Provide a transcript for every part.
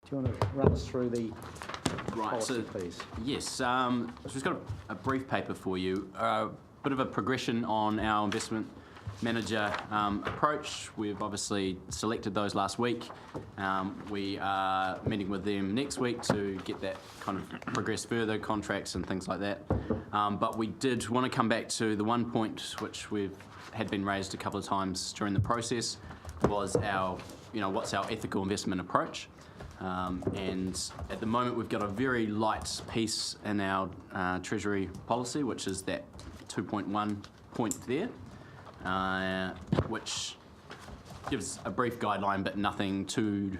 Do you want to run us through the Right, policy, so please? yes, so we've got a brief paper for you, a bit of a progression on our investment manager approach. We've obviously selected those last week. We are meeting with them next week to get that kind of progress further, contracts and things like that. But we did want to come back to the one point which had been raised a couple of times during the process, was our, what's our ethical investment approach. And at the moment we've got a very light piece in our Treasury policy, which is that 2.1 point there, which gives a brief guideline but nothing too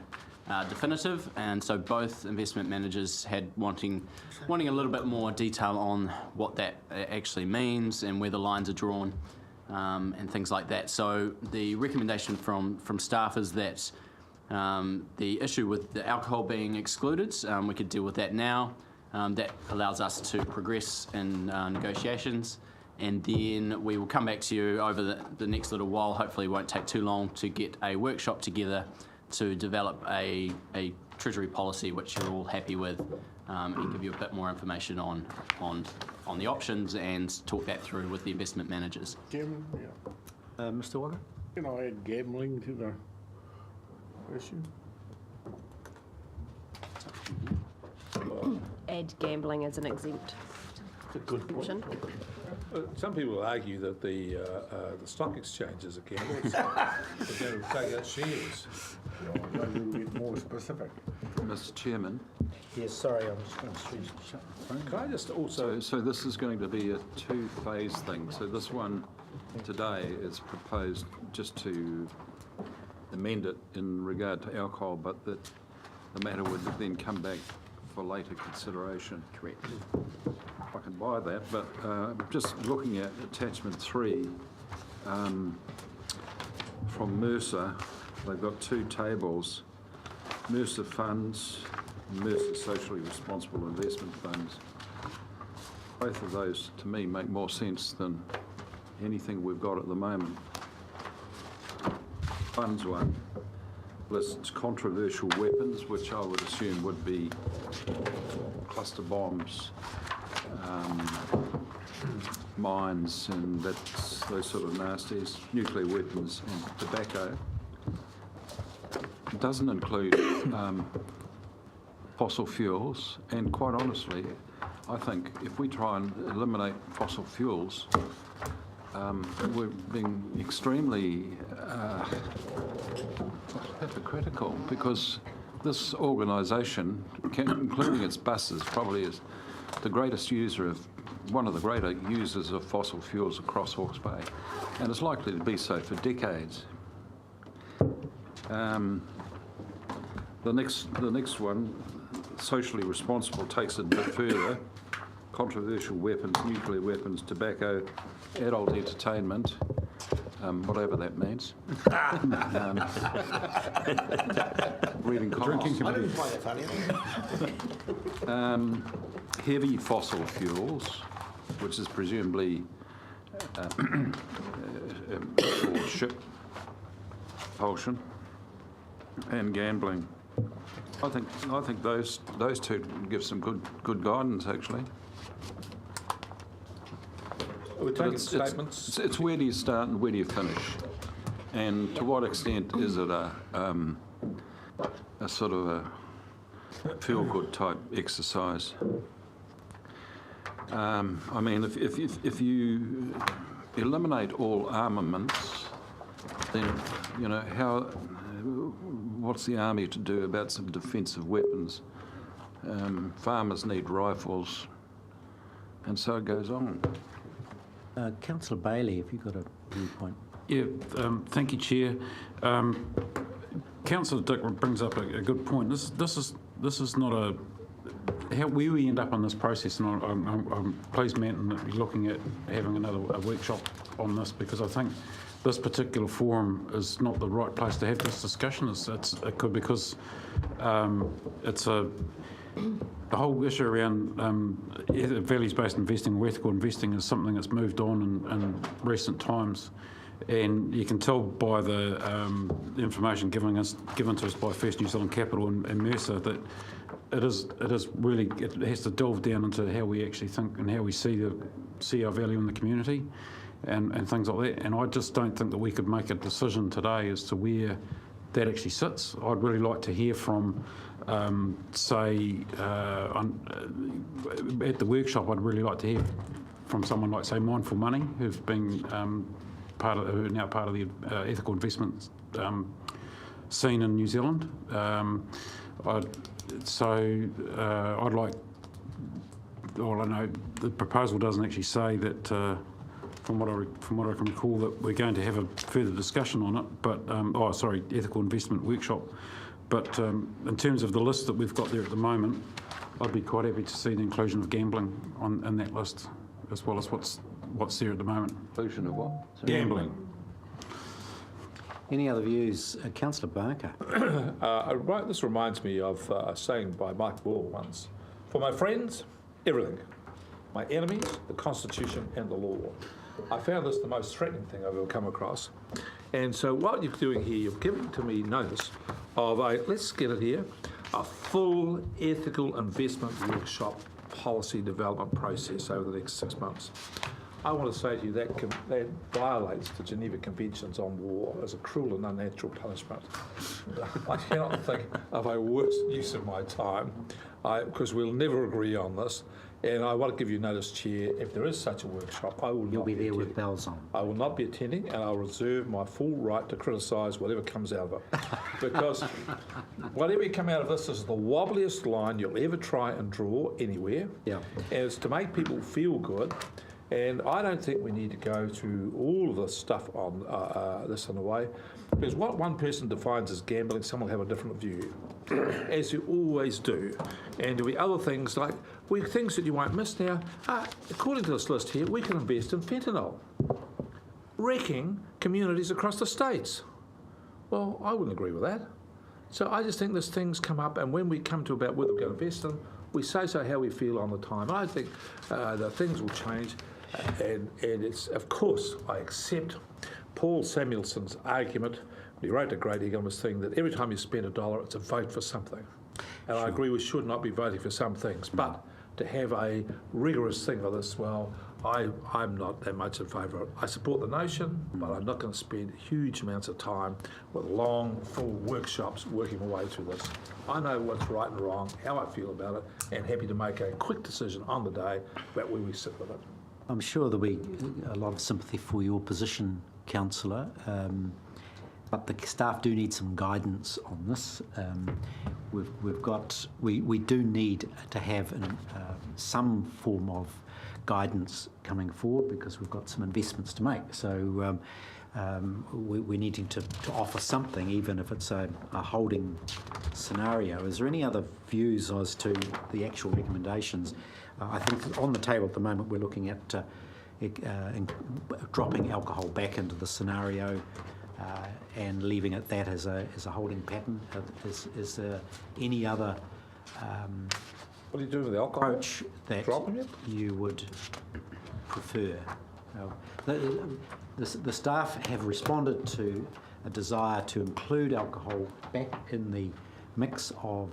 definitive. And so both investment managers had wanting a little bit more detail on what that actually means and where the lines are drawn, and things like that. So the recommendation from staff is that the issue with the alcohol being excluded, we could deal with that now. That allows us to progress in negotiations, and then we will come back to you over the next little while. Hopefully it won't take too long to get a workshop together to develop a Treasury policy which you're all happy with, and give you a bit more information on the options and talk that through with the investment managers. Jim, Mr. Walker? can I add gambling to the question? Add gambling as an exempt It's a good point. option. Some people argue that the stock exchanges are gambles. They're going to take out shares. Maybe we'll get more specific. Mr. Chairman, Yes, sorry, I'm just going to shut the phone. Can I just also... so this is going to be a two-phase thing. So this one today is proposed just to amend it in regard to alcohol, but that the matter would then come back for later consideration. Correct. I can buy that, but just looking at attachment 3 from Mercer, they've got two tables, Mercer funds, Mercer socially responsible investment funds. Both of those, to me, make more sense than anything we've got at the moment. Funds one lists controversial weapons, which I would assume would be cluster bombs, mines and those sort of nasties, nuclear weapons and tobacco. It doesn't include fossil fuels, and quite honestly, I think if we try and eliminate fossil fuels, we're being extremely hypocritical, because this organisation, including its buses, probably is the greatest user of, one of the greater users of fossil fuels across Hawke's Bay, and it's likely to be so for decades. The next one, socially responsible, takes it a bit further. Controversial weapons, nuclear weapons, tobacco, adult entertainment, whatever that means. Reading comments. I didn't find that funny. Heavy fossil fuels, which is presumably for ship propulsion, and gambling. I think those two give some good guidance, actually. We're But taking statements. It's where do you start and where do you finish, and to what extent is it a sort of a feel-good type exercise? I mean, if you eliminate all armaments, then what's the army to do about some defensive weapons? Farmers need rifles, and so it goes on. Councillor Bailey, if you've got a viewpoint. Yeah, thank you, Chair. Councillor Dick brings up a good point. This is not a where we end up on this process, and I'm pleased, Matt, that you're looking at having a workshop on this, because I think this particular forum is not the right place to have this discussion. It could, because it's the whole issue around values-based investing or ethical investing is something that's moved on in recent times, And you can tell by the information given to us by First New Zealand Capital and Mercer that it is really, it has to delve down into how we actually think and how we see our value in the community and things like that. And I just don't think that we could make a decision today as to where that actually sits. I'd really like to hear from, at the workshop, I'd really like to hear from someone like, say, Mindful Money, who've been who are now part of the ethical investment scene in New Zealand. I'd like, well, I know the proposal doesn't actually say that, from what I can recall, that we're going to have a further discussion on it, but, ethical investment workshop. But in terms of the list that we've got there at the moment, I'd be quite happy to see the inclusion of gambling in that list, as well as what's there at the moment. Inclusion of what? Gambling. Any other views? Councillor Barker. This reminds me of a saying by Mike Bull once: "For my friends, everything. My enemies, the Constitution and the law." I found this the most threatening thing I've ever come across. And so what you're doing here, you're giving to me notice of let's get it here, a full ethical investment workshop policy development process over the next 6 months. I want to say to you that violates the Geneva Conventions on War as a cruel and unnatural punishment. I cannot think of a worse use of my time, because we'll never agree on this. And I want to give you notice, Chair, if there is such a workshop, I will not You'll be there attending. with bells on. I will not be attending, and I'll reserve my full right to criticise whatever comes out of it. Because whatever come out of this is the wobbliest line you'll ever try and draw anywhere. Yeah. And it's to make people feel good. And I don't think we need to go through all of this stuff on this in a way, because what one person defines as gambling, someone will have a different view, as you always do. And there'll be other things like, things that you won't miss now. According to this list here, we can invest in fentanyl, wrecking communities across the states. Well, I wouldn't agree with that. So I just think there's things come up, and when we come to about whether we're going to invest in, we say so how we feel on the time. And I think that things will change. And it's, of course, I accept Paul Samuelson's argument. He wrote a great economist thing that every time you spend $1, it's a vote for something. And I agree we should not be voting for some things, but to have a rigorous thing for this, well, I'm not that much in favour of it. I support the notion, but I'm not going to spend huge amounts of time with long, full workshops working my way through this. I know what's right and wrong, how I feel about it, and happy to make a quick decision on the day about where we sit with it. I'm sure there'll be a lot of sympathy for your position, Councillor, but the staff do need some guidance on this. We do need to have some form of guidance coming forward, because we've got some investments to make. So we're needing to offer something, even if it's a holding scenario. Is there any other views as to the actual recommendations? I think on the table at the moment we're looking at dropping alcohol back into the scenario and leaving it that as a holding pattern. Is there any other What are you doing with the alcohol? approach that Dropping it? you would prefer? The staff have responded to a desire to include alcohol back in the mix of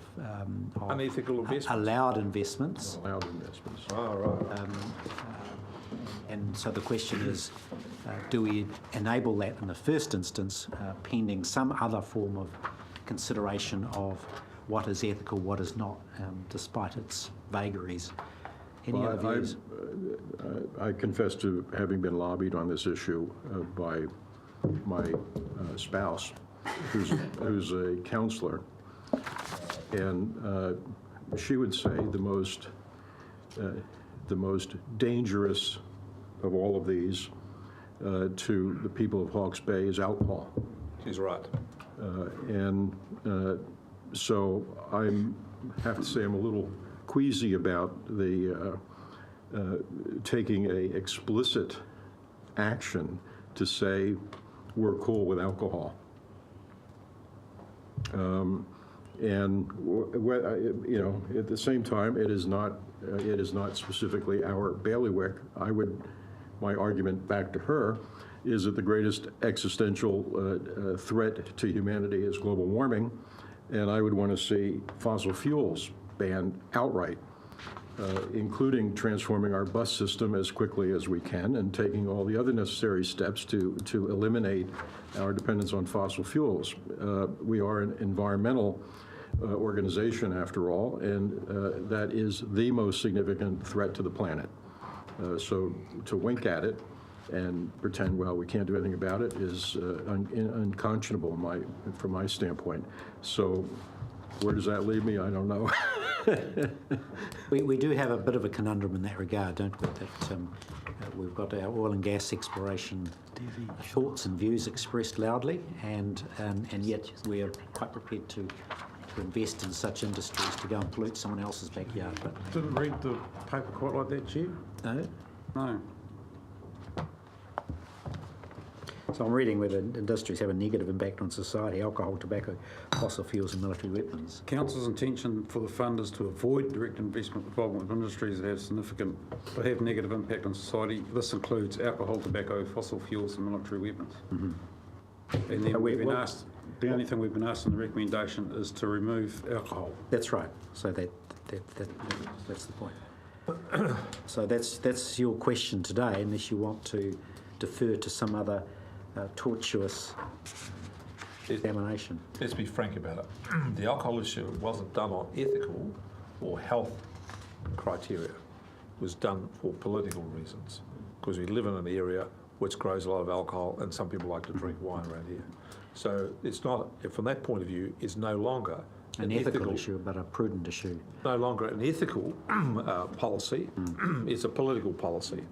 Unethical investments. allowed investments. Allowed investments. Oh, right. And so the question is, do we enable that in the first instance, pending some other form of consideration of what is ethical, what is not, despite its vagaries? Any Well, other views? I confess to having been lobbied on this issue by my spouse, who's a counsellor, and she would say the most dangerous of all of these to the people of Hawke's Bay is alcohol. She's right. So I have to say I'm a little queasy about the taking a explicit action to say we're cool with alcohol. And at the same time, it is not specifically our bailiwick. My argument back to her is that the greatest existential threat to humanity is global warming, and I would want to see fossil fuels banned outright, including transforming our bus system as quickly as we can and taking all the other necessary steps to eliminate our dependence on fossil fuels. We are an environmental organization, after all, and that is the most significant threat to the planet. So to wink at it and pretend, well, we can't do anything about it is unconscionable from my standpoint. So where does that leave me? I don't know. We do have a bit of a conundrum in that regard, don't we? That we've got our oil and gas exploration thoughts and views expressed loudly, and yet we are quite prepared to invest in such industries to go and pollute someone else's backyard. But Didn't read the paper quite like that, Chair. no. No. So I'm reading whether industries have a negative impact on society: alcohol, tobacco, fossil fuels, and military weapons. Council's intention for the fund is to avoid direct investment involvement with industries that have negative impact on society. This includes alcohol, tobacco, fossil fuels, and military weapons. Mm-hmm. And then we've been asked. The only thing we've been asked in the recommendation is to remove alcohol. That's right. So that's the point. So that's your question today, unless you want to defer to some other tortuous examination. Let's be frank about it. The alcohol issue wasn't done on ethical or health criteria. It was done for political reasons, because we live in an area which grows a lot of alcohol, and some people like to drink wine around here. So it's not, from that point of view, it's no longer An ethical issue, but a prudent issue. no longer an ethical policy, it's a political policy.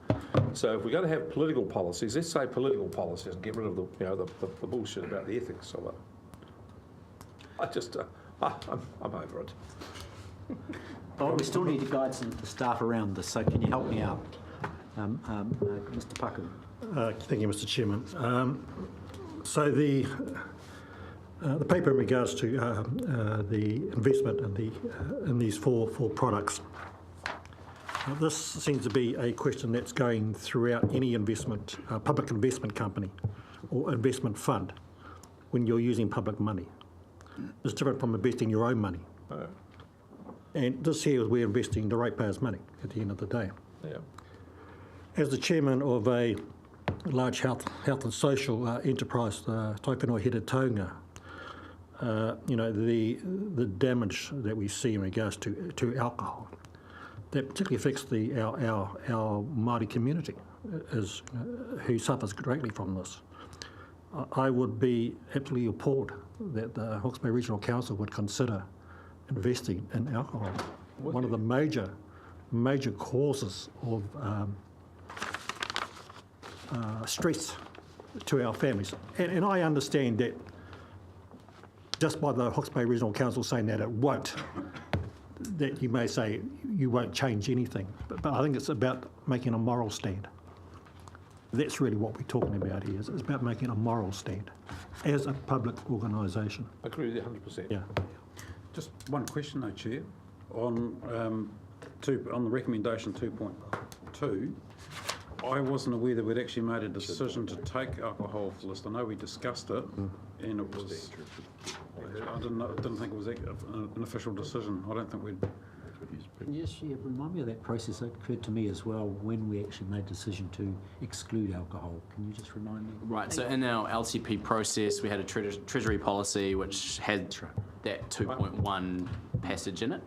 So if we're going to have political policies, let's say political policies and get rid of the bullshit about the ethics of it. I'm over it. Oh, we still need to guide some of the staff around this, so can you help me out? Mr. Paku. Thank you, Mr. Chairman. So the paper in regards to the investment in these four products, this seems to be a question that's going throughout any investment, public investment company or investment fund when you're using public money. It's different from investing your own money. And this here is we're investing the ratepayers' money at the end of the day. Yeah. As the chairman of a large health and social enterprise, Taiwhenua Here Taonga, the damage that we see in regards to alcohol, that particularly affects our Māori community, who suffers greatly from this. I would be absolutely appalled that the Hawke's Bay Regional Council would consider investing in alcohol, one of the major causes of stress to our families. And I understand that just by the Hawke's Bay Regional Council saying that it won't, that you may say you won't change anything. But I think it's about making a moral stand. That's really what we're talking about here. It's about making a moral stand as a public organisation. I agree with you 100%. Yeah. Just one question though, Chair. On the recommendation 2.2, I wasn't aware that we'd actually made a decision to take alcohol off the list. I know we discussed it, and it was. I didn't think it was an official decision. I don't think we'd. Yes, yeah, remind me of that process. It occurred to me as well when we actually made a decision to exclude alcohol. Can you just remind me? Right, so in our LCP process, we had a treasury policy which had that 2.1 passage in it.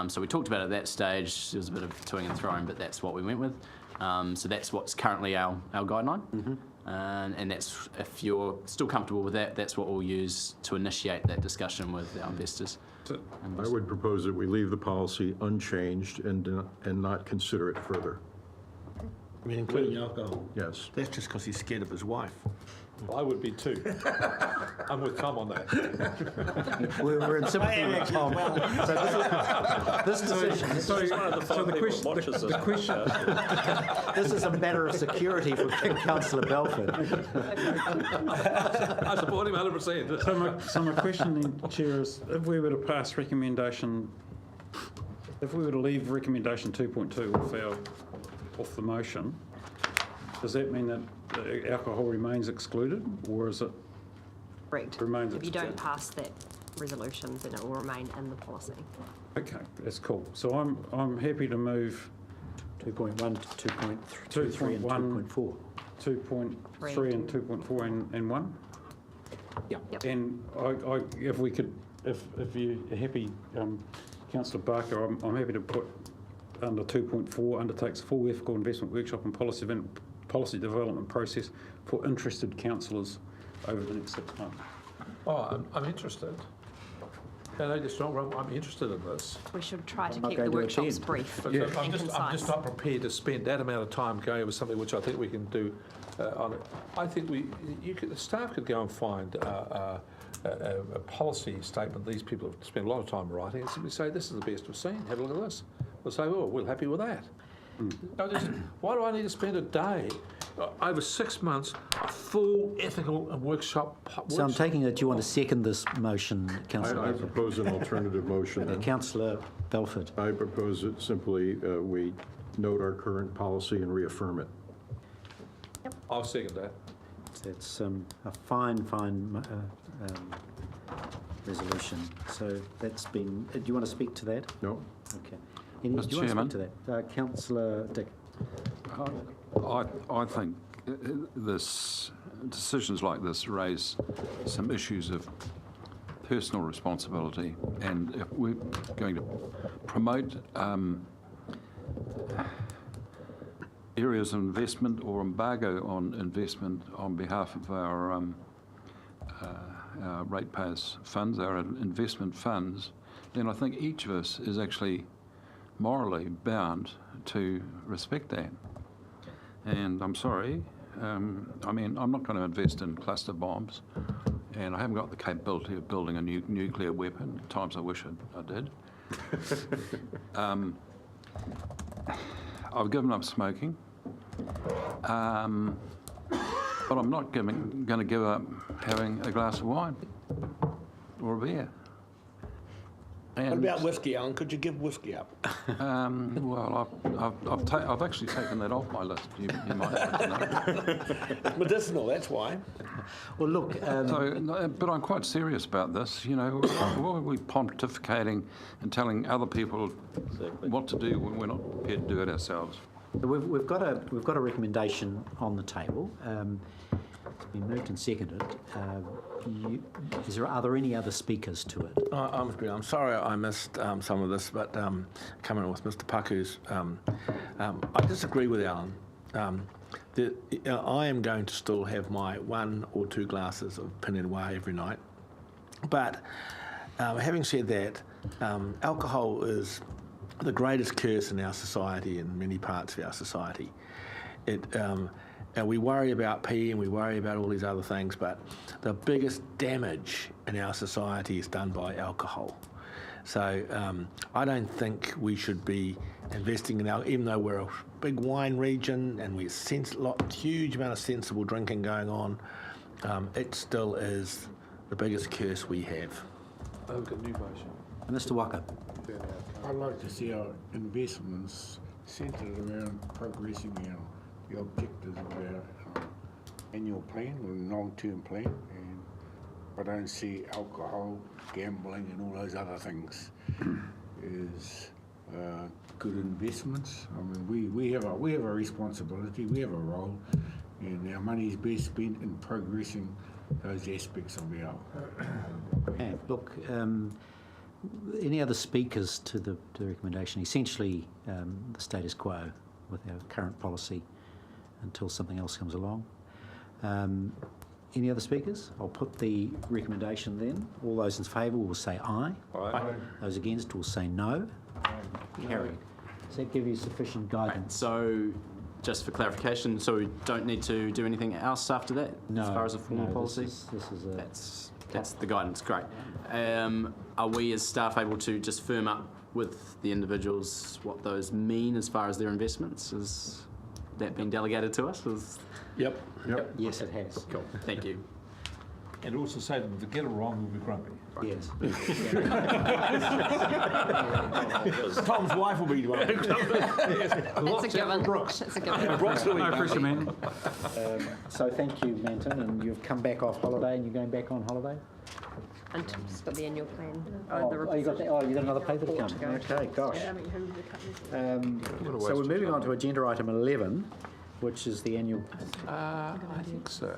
So we talked about it at that stage. There was a bit of toing and throwing, but that's what we went with. So that's what's currently our guideline. And that's, if you're still comfortable with that, that's what we'll use to initiate that discussion with our investors. I would propose that we leave the policy unchanged and not consider it further. I mean, including alcohol. Yes. That's just because he's scared of his wife. I would be too. I'm with Tom on that. We're in sympathy with Tom. This decision, The question. this is a matter of security for Councillor Belford. I support him 100%. So my question then, Chair, is if we were to pass recommendation, if we were to leave recommendation 2.2 off the motion, Does that mean that alcohol remains excluded, or is it Correct. remains If you don't excluded? pass that resolution, then it will remain in the policy. Okay, that's cool. So I'm happy to move 2.1 to 2.3 and 2.4. 2.3 and 2.4 and 1. Yeah. Yep. And if we could, if you're happy, Councillor Barker, I'm happy to put under 2.4, undertakes full ethical investment workshop and policy development process for interested councillors over the next 6 months. Oh, I'm interested. No, just not wrong. I'm interested in this. We should try to not keep going the to workshops attend. brief But and I'm just concise. not prepared to spend that amount of time going over something which I think we can do on it. I think the staff could go and find a policy statement these people have spent a lot of time writing and simply say, this is the best we've seen, have a look at this. We'll say, oh, we're happy with that. No, why do I need to spend a day, over 6 months, a full ethical workshop? So I'm taking it you want to second this motion, I Councillor propose an alternative motion. then. Councillor Belford. I propose that simply we note our current policy and reaffirm it. I'll second that. That's a fine resolution. So that's been. Do you want to speak to that? No? Okay. Mr. Do you want Chairman. to speak to that, Councillor Dick? I think this decisions like this raise some issues of personal responsibility, and if we're going to promote areas of investment or embargo on investment on behalf of our ratepayers' funds, our investment funds, then I think each of us is actually morally bound to respect that. And I'm sorry, I mean, I'm not going to invest in cluster bombs, and I haven't got the capability of building a nuclear weapon. At times I wish I did. I've given up smoking, but I'm not going to give up having a glass of wine or a beer. What And, about whiskey, Alan? Could you give whiskey up? well, I've actually taken that off my list. You might like to know. It's medicinal, that's why. Well, look. So, no, but I'm quite serious about this. You know, why are we pontificating and telling other people what to do when we're not prepared to do it ourselves? We've got a recommendation on the table. It's been moved and seconded. Are there any other speakers to it? I'm sorry I missed some of this, but coming in with Mr. Paku's, I disagree with Alan. I am going to still have my 1 or 2 glasses of Pinot every night. But having said that, alcohol is the greatest curse in our society, in many parts of our society. We worry about pee and we worry about all these other things, but the biggest damage in our society is done by alcohol. So I don't think we should be investing in alcohol, even though we're a big wine region and we're huge amount of sensible drinking going on. It still is the biggest curse we have. I've got a new motion. Mr. Walker. I'd like to see our investments centred around progressing the objectives of our annual plan or long-term plan, and I don't see alcohol, gambling and all those other things as good investments. I mean, we have a responsibility, we have a role, and our money is best spent in progressing those aspects of our Okay, look, any other speakers to the recommendation? Essentially, the status quo with our current policy until something else comes along. Any other speakers? I'll put the recommendation then. All those in favour will say aye. Aye. Those against will say no. Carried. Does that give you sufficient guidance? So, just for clarification, so we don't need to do anything else after that, No. as far as a formal no, policy? This is a... That's the guidance, great. Are we as staff able to just firm up with the individuals what those mean as far as their investments? Is that been delegated to us? Yep. Yes, it has. Cool, thank you. and also say that if they get it wrong, we'll be grumpy. Yes. Tom's wife will be the one. It's a given. It's a given. No pressure, man. So thank you, Manton, and you've come back off holiday and you're going back on holiday? And just got the annual plan. You got that? Oh, you got another paper to come. Okay, gosh. So we're moving on to agenda item 11, which is the annual. I think so.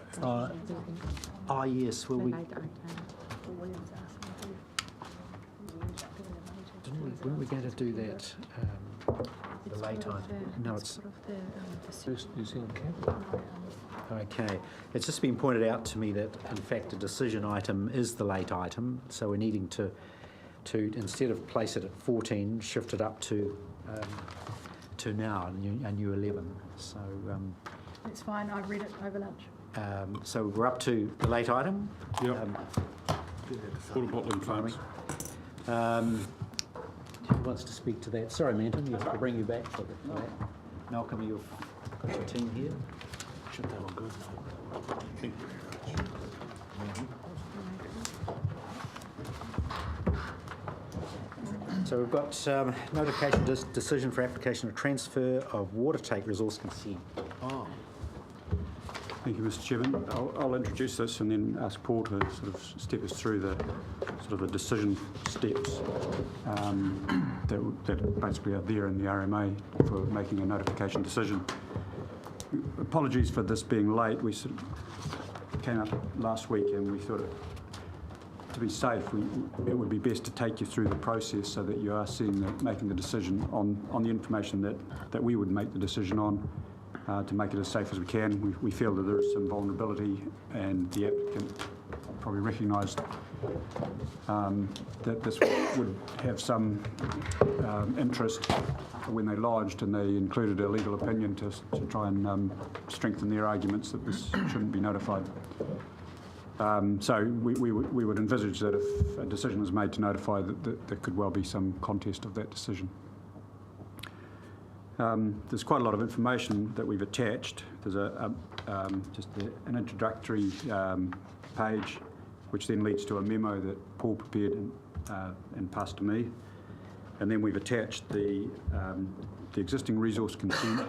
Oh yes, well weren't we going to do that? The late item. No, it's. First New Zealand camp. Okay. It's just been pointed out to me that, in fact, a decision item is the late item, so we're needing to instead of place it at 14, shift it up to now, a new 11. So. It's fine, I read it over lunch. So we're up to the late item. Yep. Water bottling farming. Who wants to speak to that? Sorry, Manton, you have to bring you back for that. Malcolm, you've got your team here. Should they look good? So we've got notification decision for application of transfer of water take resource consent. Thank you, Mr. Chairman. I'll introduce this and then ask Paul to sort of step us through the the decision steps that basically are there in the RMA for making a notification decision. Apologies for this being late. We sort of came up last week and we thought to be safe, it would be best to take you through the process so that you are making the decision on the information that we would make the decision on. To make it as safe as we can. We feel that there is some vulnerability, and the applicant probably recognised that this would have some interest when they lodged, and they included a legal opinion to try and strengthen their arguments that this shouldn't be notified. So we would envisage that if a decision was made to notify, that there could well be some contest of that decision. There's quite a lot of information that we've attached. There's just an introductory page, which then leads to a memo that Paul prepared and passed to me. And then we've attached the existing resource consent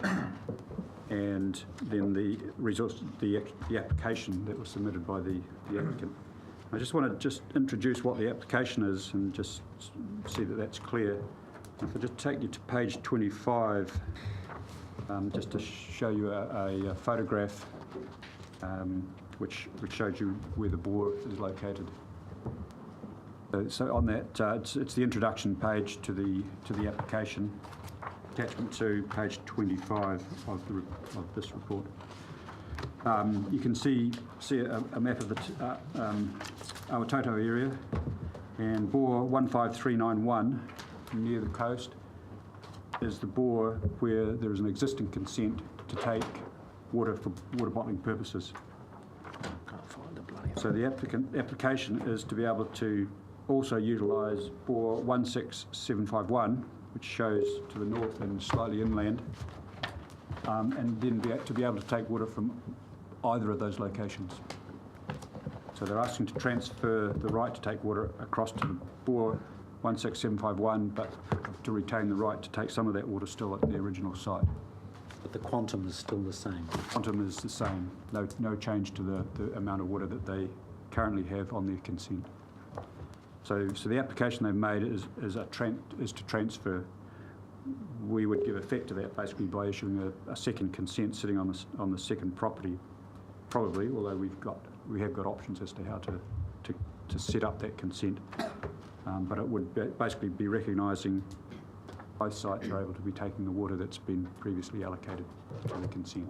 and then the application that was submitted by the applicant. I just want to introduce what the application is and just see that that's clear. If I just take you to page 25, just to show you a photograph which shows you where the bore is located. So on that, it's the introduction page to the application, attachment to page 25 of this report. You can see a map of the Awatoto area, and bore 15391. Near the coast is the bore where there is an existing consent to take water for water bottling purposes. So the application is to be able to also utilise bore 16751, which shows to the north and slightly inland, and then to be able to take water from either of those locations. So they're asking to transfer the right to take water across to the bore 16751, but to retain the right to take some of that water still at the original site. But the quantum is still the same. The quantum is the same. No change to the amount of water that they currently have on their consent. So the application they've made is to transfer. We would give effect to that basically by issuing a second consent sitting on the second property, probably. Although we have got options as to how to set up that consent. But it would basically be recognising both sites are able to be taking the water that's been previously allocated to the consent.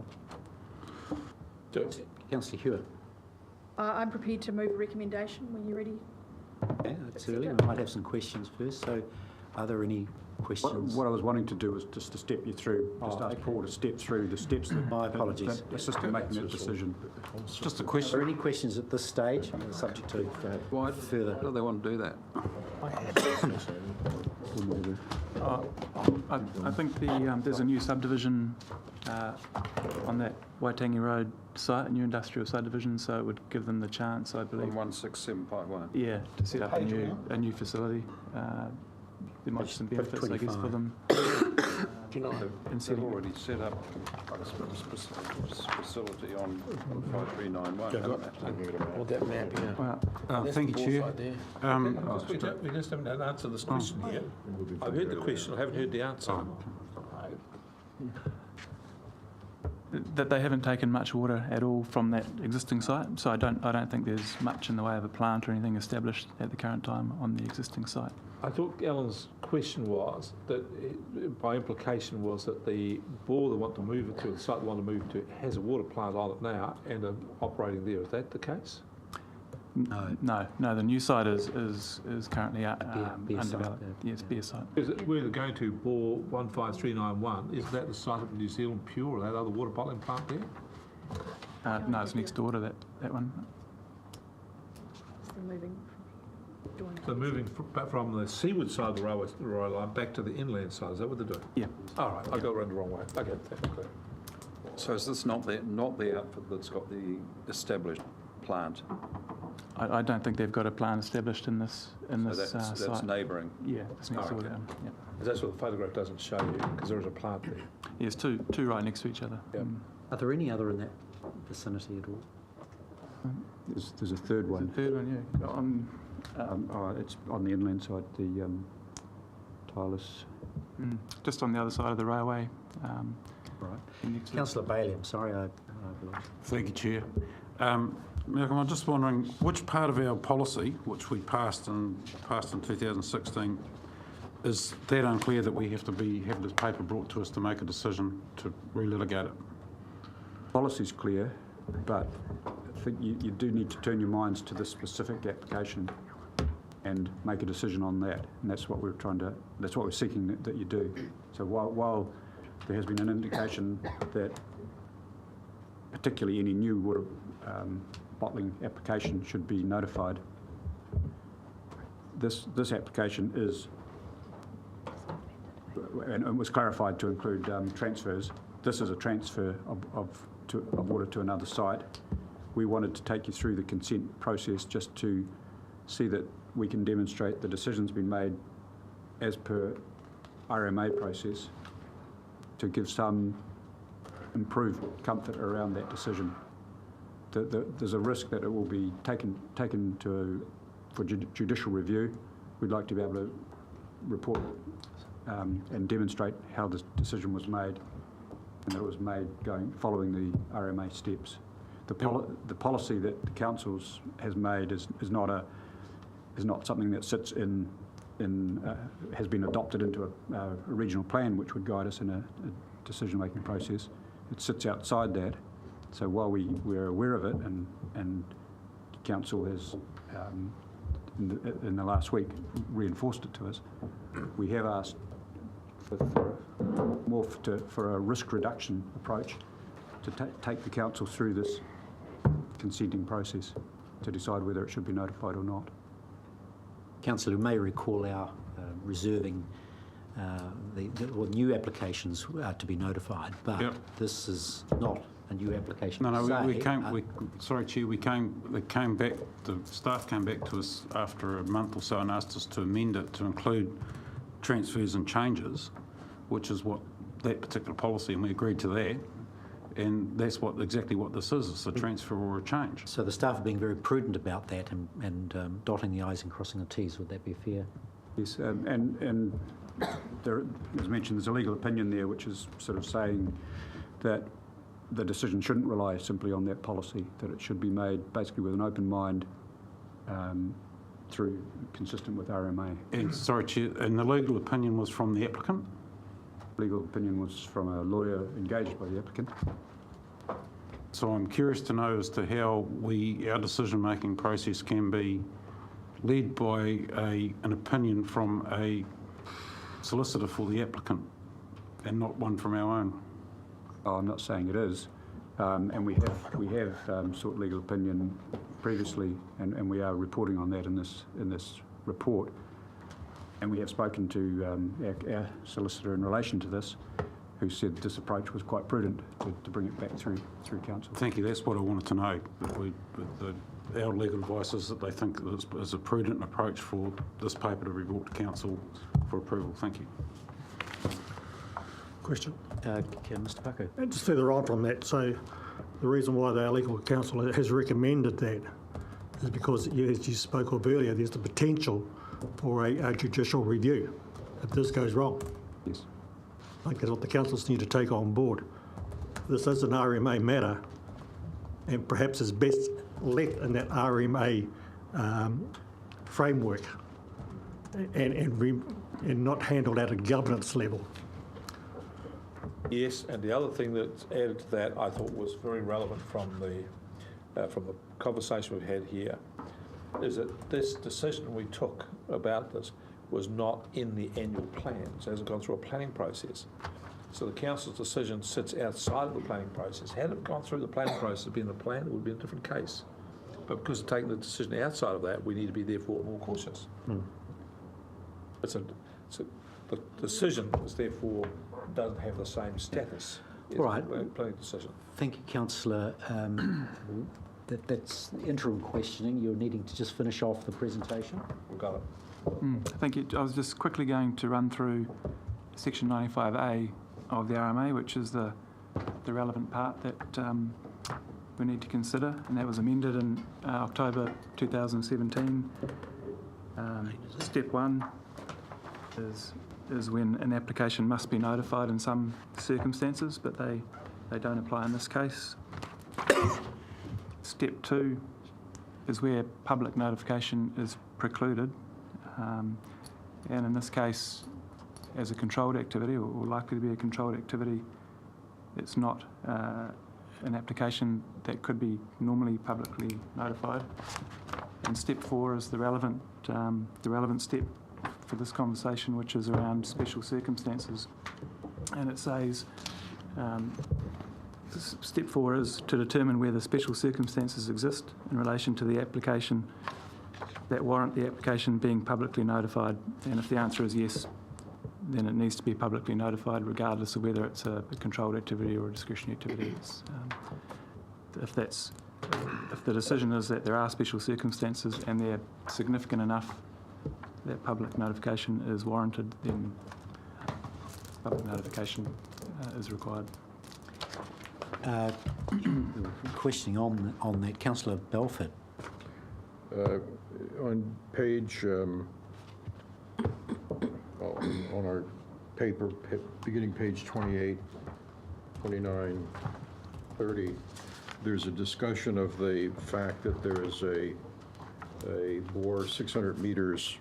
Councillor Hewitt. I'm prepared to move a recommendation when you're ready. Okay, that's early. We might have some questions first. So are there any questions? What I was wanting to do was just to step you through, ask Paul to step through the steps that My apologies. that assist in making that decision. Just a Are question. there any questions at this stage? Subject to Why further. do they want to do that? I think there's a new subdivision on that Waitangi Road site, a new industrial subdivision, so it would give them the chance, I believe. On 167.1. Yeah, to set up a new facility. There might be some benefits, I guess, for them. Do you know, They've already set up a facility on 5391. haven't they? well, that map, yeah. Well, Thank you, Chair. We just haven't answered this question yet. I've heard the question, I haven't heard the answer. that they haven't taken much water at all from that existing site, so I don't think there's much in the way of a plant or anything established at the current time on the existing site. I thought Alan's question was that, by implication, was that the bore they want to move it to, the site they want to move it to, has a water plant on it now and are operating there. Is that the case? No. The new site is currently beer site, undeveloped. Yes, beer site. Is it where they're going to bore 15391? Is that the site of New Zealand Pure, or that other water bottling plant there? No, it's next door to that one. Still moving. So moving from the seaward side of the railway line back to the inland side, is that what they're doing? Yeah. All right, I got around the wrong way. Okay, thank you. So is this not the outfit that's got the established plant? I don't think they've got a plan established in this That's site. neighbouring. Yeah, it's next door okay. to them. Yeah. That's what the photograph doesn't show you, because there is a plant there. Yes, two right next to each other. Yep. Are there any other in that vicinity at all? There's a third one. Third one, yeah. It's on the inland side, the Tylus. Just on the other side of the railway. Right. Councillor Bailey, I'm sorry, I Thank you, Chair. Malcolm, I'm just wondering which part of our policy, which we passed in 2016, is that unclear that we have to have this paper brought to us to make a decision to relitigate it? Policy's clear, but I think you do need to turn your minds to the specific application and make a decision on that. And that's what we're seeking that you do. So while there has been an indication that particularly any new water bottling application should be notified, this application is, and it was clarified to include transfers. This is a transfer of water to another site. We wanted to take you through the consent process just to see that we can demonstrate the decision's been made as per RMA process, to give some improved comfort around that decision. There's a risk that it will be taken for judicial review. We'd like to be able to report and demonstrate how this decision was made, and that it was made following the RMA steps. The policy that the council has made is not something that sits has been adopted into a regional plan, which would guide us in a decision-making process. It sits outside that. So while we're aware of it, and council has in the last week reinforced it to us, we have asked for a risk reduction approach to take the council through this consenting process to decide whether it should be notified or not. Councillor, you may recall our reserving the new applications to be notified, but this is not a new application. Sorry, Chair, the staff came back to us after a month or so and asked us to amend it to include transfers and changes, which is what that particular policy, and we agreed to that. And that's exactly what this is. It's a transfer or a change. So the staff are being very prudent about that and dotting the I's and crossing the T's. Would that be fair? Yes, and there, as mentioned, there's a legal opinion there which is sort of saying that the decision shouldn't rely simply on that policy, that it should be made basically with an open mind consistent with RMA. And sorry, Chair, and the legal opinion was from the applicant? Legal opinion was from a lawyer engaged by the applicant. So I'm curious to know as to how our decision-making process can be led by an opinion from a solicitor for the applicant and not one from our own. Oh, I'm not saying it is, and we have sought legal opinion previously, and we are reporting on that in this report. And we have spoken to our solicitor in relation to this, who said this approach was quite prudent to bring it back through council. Thank you. That's what I wanted to know. Our legal advice is that they think this is a prudent approach for this paper to be brought to council for approval. Thank you. Question. Mr. Paku. And just further on from that, so the reason why the legal counsel has recommended that is because, as you spoke of earlier, there's the potential for a judicial review if this goes wrong. Yes. I think that's what the councils need to take on board. This is an RMA matter, and perhaps is best left in that RMA framework and not handled at a governance level. Yes, and the other thing that's added to that I thought was very relevant from the conversation we've had here is that this decision we took about this was not in the annual plans. It hasn't gone through a planning process. So the council's decision sits outside of the planning process. Had it gone through the planning process, been a plan, it would be a different case. But because of taking the decision outside of that, we need to be therefore more cautious. The decision is therefore doesn't have the same status as All right. the planning decision. Thank you, Councillor. That's interim questioning. You're needing to just finish off the presentation. We've got it. Thank you. I was just quickly going to run through Section 95A of the RMA, which is the relevant part that we need to consider, and that was amended in October 2017. Step 1 is when an application must be notified in some circumstances, but they don't apply in this case. Step 2 is where public notification is precluded, and in this case, as a controlled activity, or likely to be a controlled activity, it's not an application that could be normally publicly notified. And step 4 is the relevant step for this conversation, which is around special circumstances. And it says, step 4 is to determine whether special circumstances exist in relation to the application that warrant the application being publicly notified. And if the answer is yes, then it needs to be publicly notified, regardless of whether it's a controlled activity or a discretionary activity. If the decision is that there are special circumstances and they're significant enough that public notification is warranted, then public notification is required. Questioning on that, Councillor Belford. On page, on our paper, beginning page 28, 29, 30, there's a discussion of the fact that there is a bore 600 meters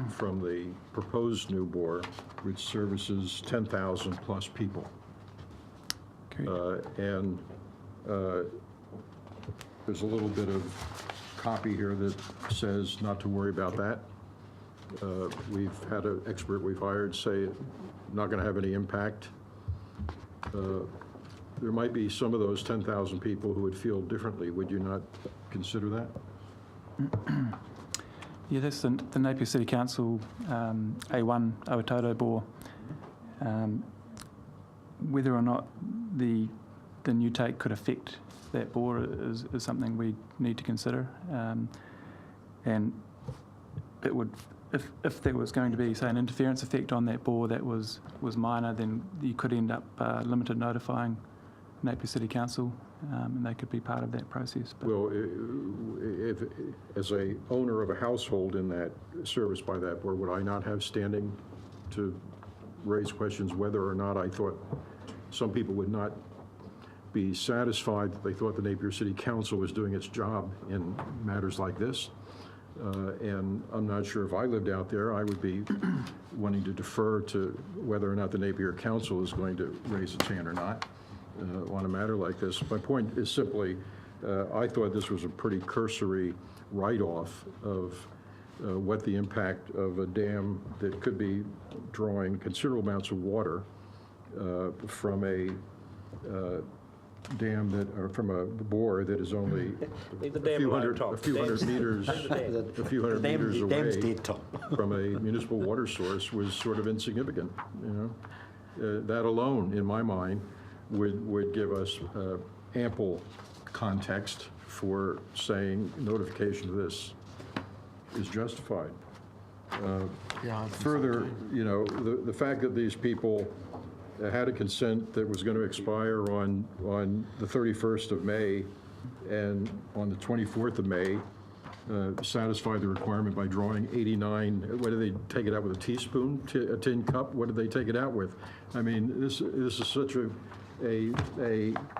from the proposed new bore, which services 10,000 plus people. And there's a little bit of copy here that says not to worry about that. We've had an expert we've hired say not going to have any impact. There might be some of those 10,000 people who would feel differently. Would you not consider that? Yeah, that's the Napier City Council A1 Awatoto bore. Whether or not the new take could affect that bore is something we need to consider. And it would, if there was going to be, say, an interference effect on that bore that was minor, then you could end up limited notifying Napier City Council, and they could be part of that process. But well, if, as a owner of a household in that service by that board, would I not have standing to raise questions whether or not I thought some people would not be satisfied that they thought the Napier City Council was doing its job in matters like this? And I'm not sure if I lived out there, I would be wanting to defer to whether or not the Napier Council is going to raise its hand or not on a matter like this. My point is simply, I thought this was a pretty cursory write-off of what the impact of a dam that could be drawing considerable amounts of water from a dam that, or from a bore that is only a few hundred meters away. Dam's dead, Tom. from a municipal water source was sort of insignificant, you know? That alone, in my mind, would give us ample context for saying notification of this is justified. Further, you know, the fact that these people had a consent that was going to expire on the 31st of May and on the 24th of May satisfied the requirement by drawing 89, what did they take it out with, a teaspoon, a tin cup? What did they take it out with? I mean, this is such a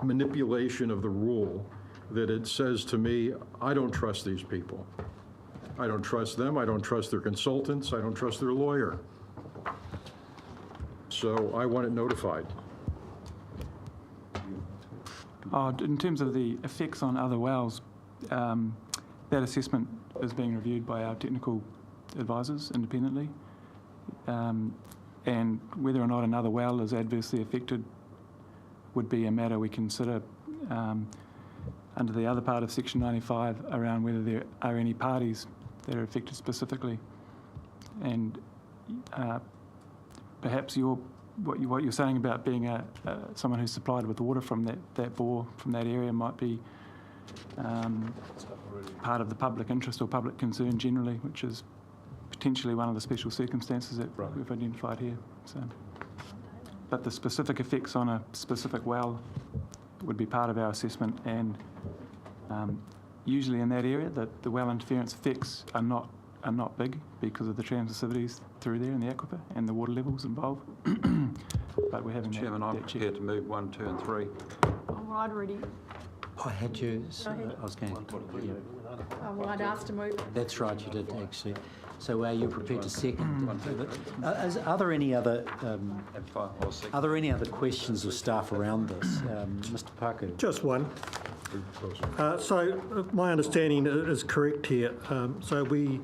manipulation of the rule that it says to me, I don't trust these people. I don't trust them. I don't trust their consultants. I don't trust their lawyer. So I want it notified. In terms of the effects on other wells, that assessment is being reviewed by our technical advisors independently. And whether or not another well is adversely affected would be a matter we consider under the other part of Section 95 around whether there are any parties that are affected specifically. And perhaps what you're saying about being someone who's supplied with water from that bore, from that area, might be part of the public interest or public concern generally, which is potentially one of the special circumstances that we've identified here. So, but the specific effects on a specific well would be part of our assessment, and usually in that area, the well interference effects are not big because of the transmissivities through there in the aquifer and the water levels involved. But we're having Chairman, I'm prepared to move 1, 2 and 3. Oh, well, I'd already, I had you, Go ahead. I was going to, yeah. well, I'd asked to move it. That's right, you did actually. So are you prepared to second? Are there any other questions of staff around this? Mr. Paku? Just one. So my understanding is correct here. So we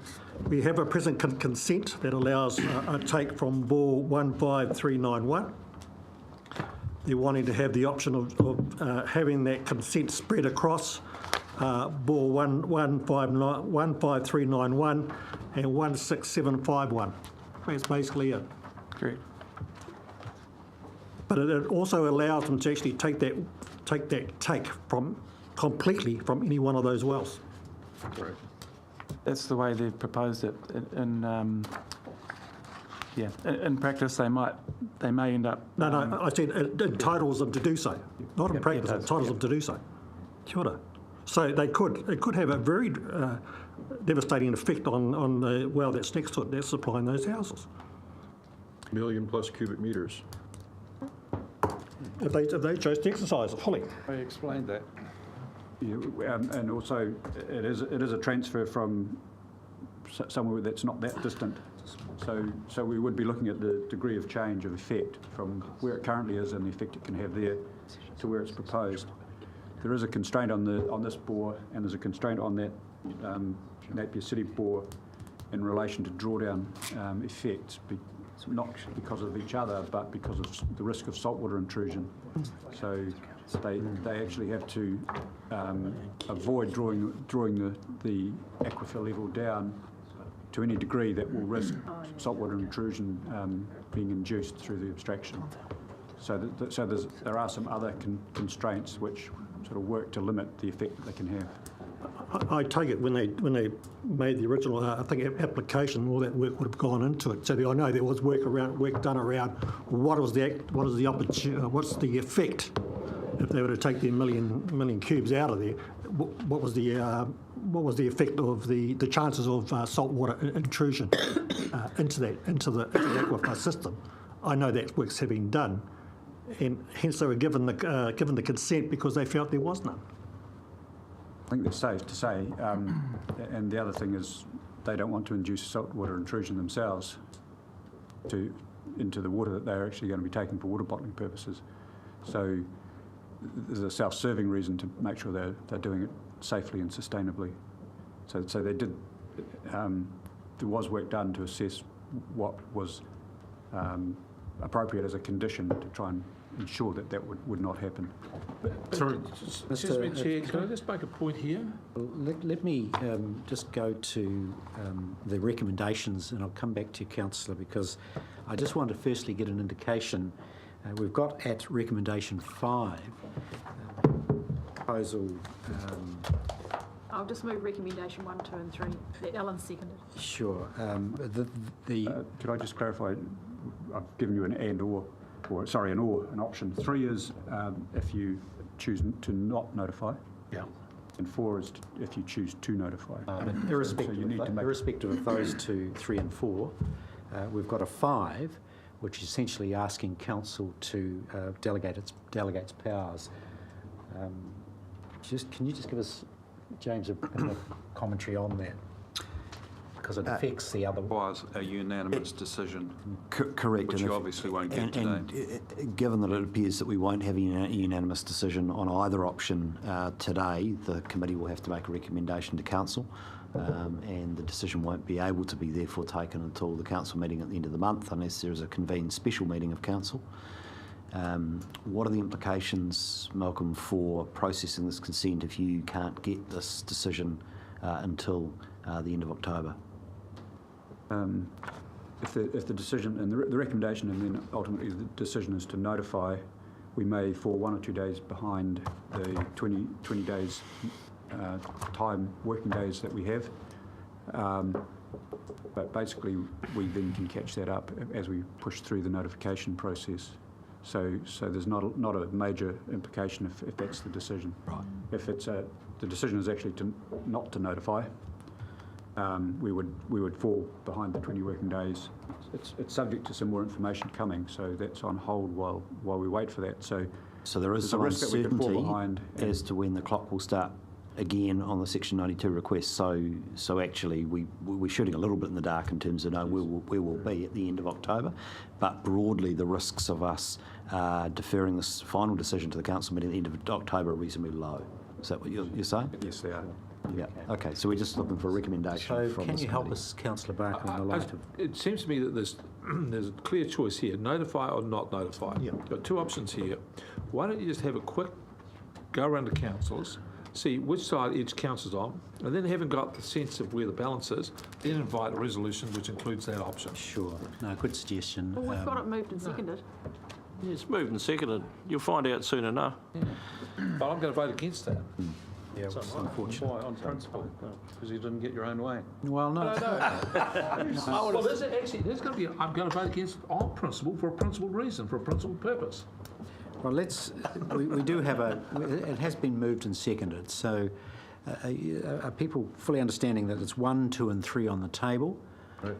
have a present consent that allows a take from bore 15391. They're wanting to have the option of having that consent spread across bore 15391 and 16751. That's basically it. Correct. But it also allows them to actually take from completely from any one of those wells. Right. That's the way they've proposed it. In practice, they may end up. No, I said it entitles them to do so. Not in practice, it entitles them to do so. Kia ora. So it could have a very devastating effect on the well that's next to it, that's supplying those houses. Million plus cubic meters. If they chose to exercise it fully. I explained that. Yeah, and also, it is a transfer from somewhere that's not that distant. So we would be looking at the degree of change of effect from where it currently is and the effect it can have there to where it's proposed. There is a constraint on this bore, and there's a constraint on that Napier City bore in relation to drawdown effects, not because of each other, but because of the risk of saltwater intrusion. So they actually have to avoid drawing the aquifer level down to any degree that will risk saltwater intrusion being induced through the abstraction. So there are some other constraints which sort of work to limit the effect that they can have. I take it when they made the original, I think, application, all that work would have gone into it. So I know there was work done around what's the effect if they were to take the million cubes out of there. What was the effect of the chances of saltwater intrusion into the aquifer system? I know that work's having done, and hence they were given the consent because they felt there was none. I think that's safe to say, and the other thing is they don't want to induce saltwater intrusion themselves into the water that they're actually going to be taking for water bottling purposes. So there's a self-serving reason to make sure they're doing it safely and sustainably. So they did. There was work done to assess what was appropriate as a condition to try and ensure that that would not happen. Sorry, excuse me, Chair, can I just make a point here? Let me just go to the recommendations, and I'll come back to you, Councillor, because I just want to firstly get an indication. We've got at recommendation 5, proposal. I'll just move recommendation 1, 2 and 3 that Alan seconded. Sure. Could I just clarify? I've given you an and or sorry, an option. 3 is if you choose to not notify. Yeah. And 4 is if you choose to notify. Irrespective of those 2, 3 and 4, we've got a 5, which is essentially asking council to delegate its powers. Can you just give us, James, a bit of commentary on that? Because it affects the other. Requires a unanimous decision. Correct. Which you obviously won't get today. And given that it appears that we won't have a unanimous decision on either option today, the committee will have to make a recommendation to council, and the decision won't be able to be therefore taken until the council meeting at the end of the month, unless there is a convened special meeting of council. What are the implications, Malcolm, for processing this consent if you can't get this decision until the end of October? If the decision and the recommendation and then ultimately the decision is to notify, we may fall 1 or 2 days behind the 20 days working days that we have. But basically we then can catch that up as we push through the notification process. So there's not a major implication if that's the decision. Right. If it's the decision is actually not to notify, we would fall behind the 20 working days. It's subject to some more information coming, so that's on hold while we wait for that. So there is some uncertainty as to when the clock will start again on the Section 92 request. So actually we're shooting a little bit in the dark in terms of where we'll be at the end of October, but broadly the risks of us deferring this final decision to the council meeting at the end of October are reasonably low. Is that what you're saying? Yes, they are. Yeah. Okay. So we're just looking for a recommendation. So can you help us, Councillor Barker, in the light of? It seems to me that there's a clear choice here: notify or not notify. Yeah. You've got 2 options here. Why don't you just have a quick go around the councils, see which side each council's on, and then having got the sense of where the balance is, then invite a resolution which includes that option. Sure. No, good suggestion. Well, we've got it moved and seconded. Yeah, it's moved and seconded. You'll find out soon enough. Yeah. But I'm going to vote against that. Yeah, it's unfortunate. Why, on principle? Because you didn't get your own way. Well, no. Well, there's going to be. I'm going to vote against on principle for a principled reason, for a principled purpose. Well, we do have it has been moved and seconded, so are people fully understanding that it's 1, 2 and 3 on the table? Right.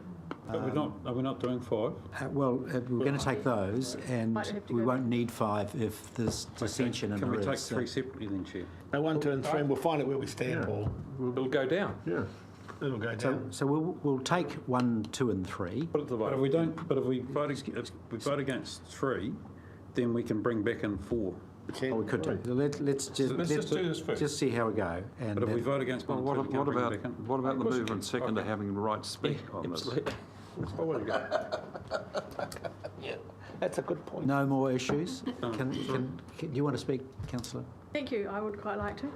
But are we not doing 5? We're going to take those, and we won't need 5 if there's dissension in the Can we take 3 separately then, Chair? 1, 2 and 3, and we'll find out where we stand, Paul. It'll go down. Yeah. It'll go down. So we'll take 1, 2 and 3. Put it to the vote. But if we vote against 3, then we can bring back in 4. We could do. Let's just do this first. Just see how we go. And But if we vote against 1 and 2, we can't bring it back in. What about the move and second to having the right to speak on this? Yeah, that's a good point. no more issues. Can you want to speak, Councillor? Thank you. I would quite like to.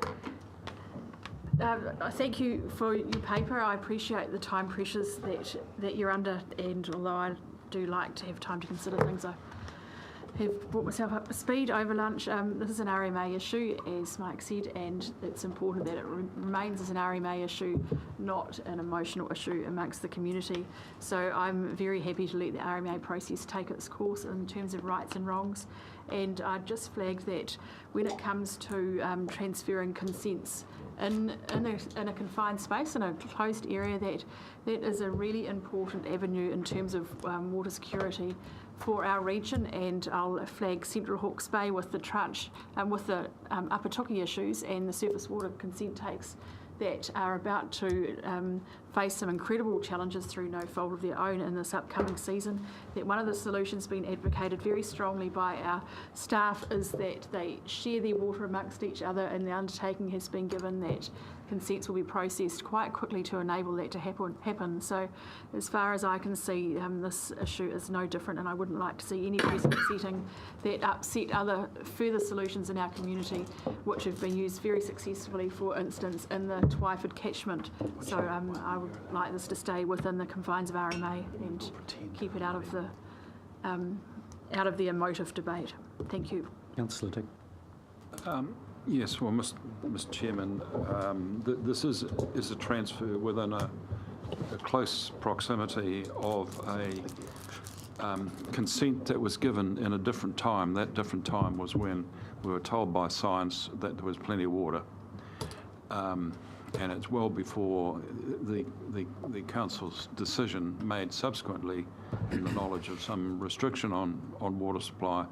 Thank you for your paper. I appreciate the time pressures that you're under, and although I do like to have time to consider things, I have brought myself up to speed over lunch. This is an RMA issue, as Mike said, and it's important that it remains as an RMA issue, not an emotional issue amongst the community. So I'm very happy to let the RMA process take its course in terms of rights and wrongs. And I just flagged that when it comes to transferring consents in a confined space, in a closed area, that is a really important avenue in terms of water security for our region, and I'll flag Central Hawke's Bay with the tranche, with the Apatoki issues and the surface water consent takes that are about to face some incredible challenges through no fault of their own in this upcoming season. That one of the solutions being advocated very strongly by our staff is that they share their water amongst each other, and the undertaking has been given that consents will be processed quite quickly to enable that to happen. So as far as I can see, this issue is no different, and I wouldn't like to see any precedent setting that upset other further solutions in our community, which have been used very successfully, for instance, in the Twyford catchment. So I would like this to stay within the confines of RMA and keep it out of the emotive debate. Thank you. Councillor Dick. Yes, well, Mr. Chairman, this is a transfer within a close proximity of a consent that was given in a different time. That different time was when we were told by science that there was plenty of water. And it's well before the council's decision made subsequently, in the knowledge of some restriction on water supply,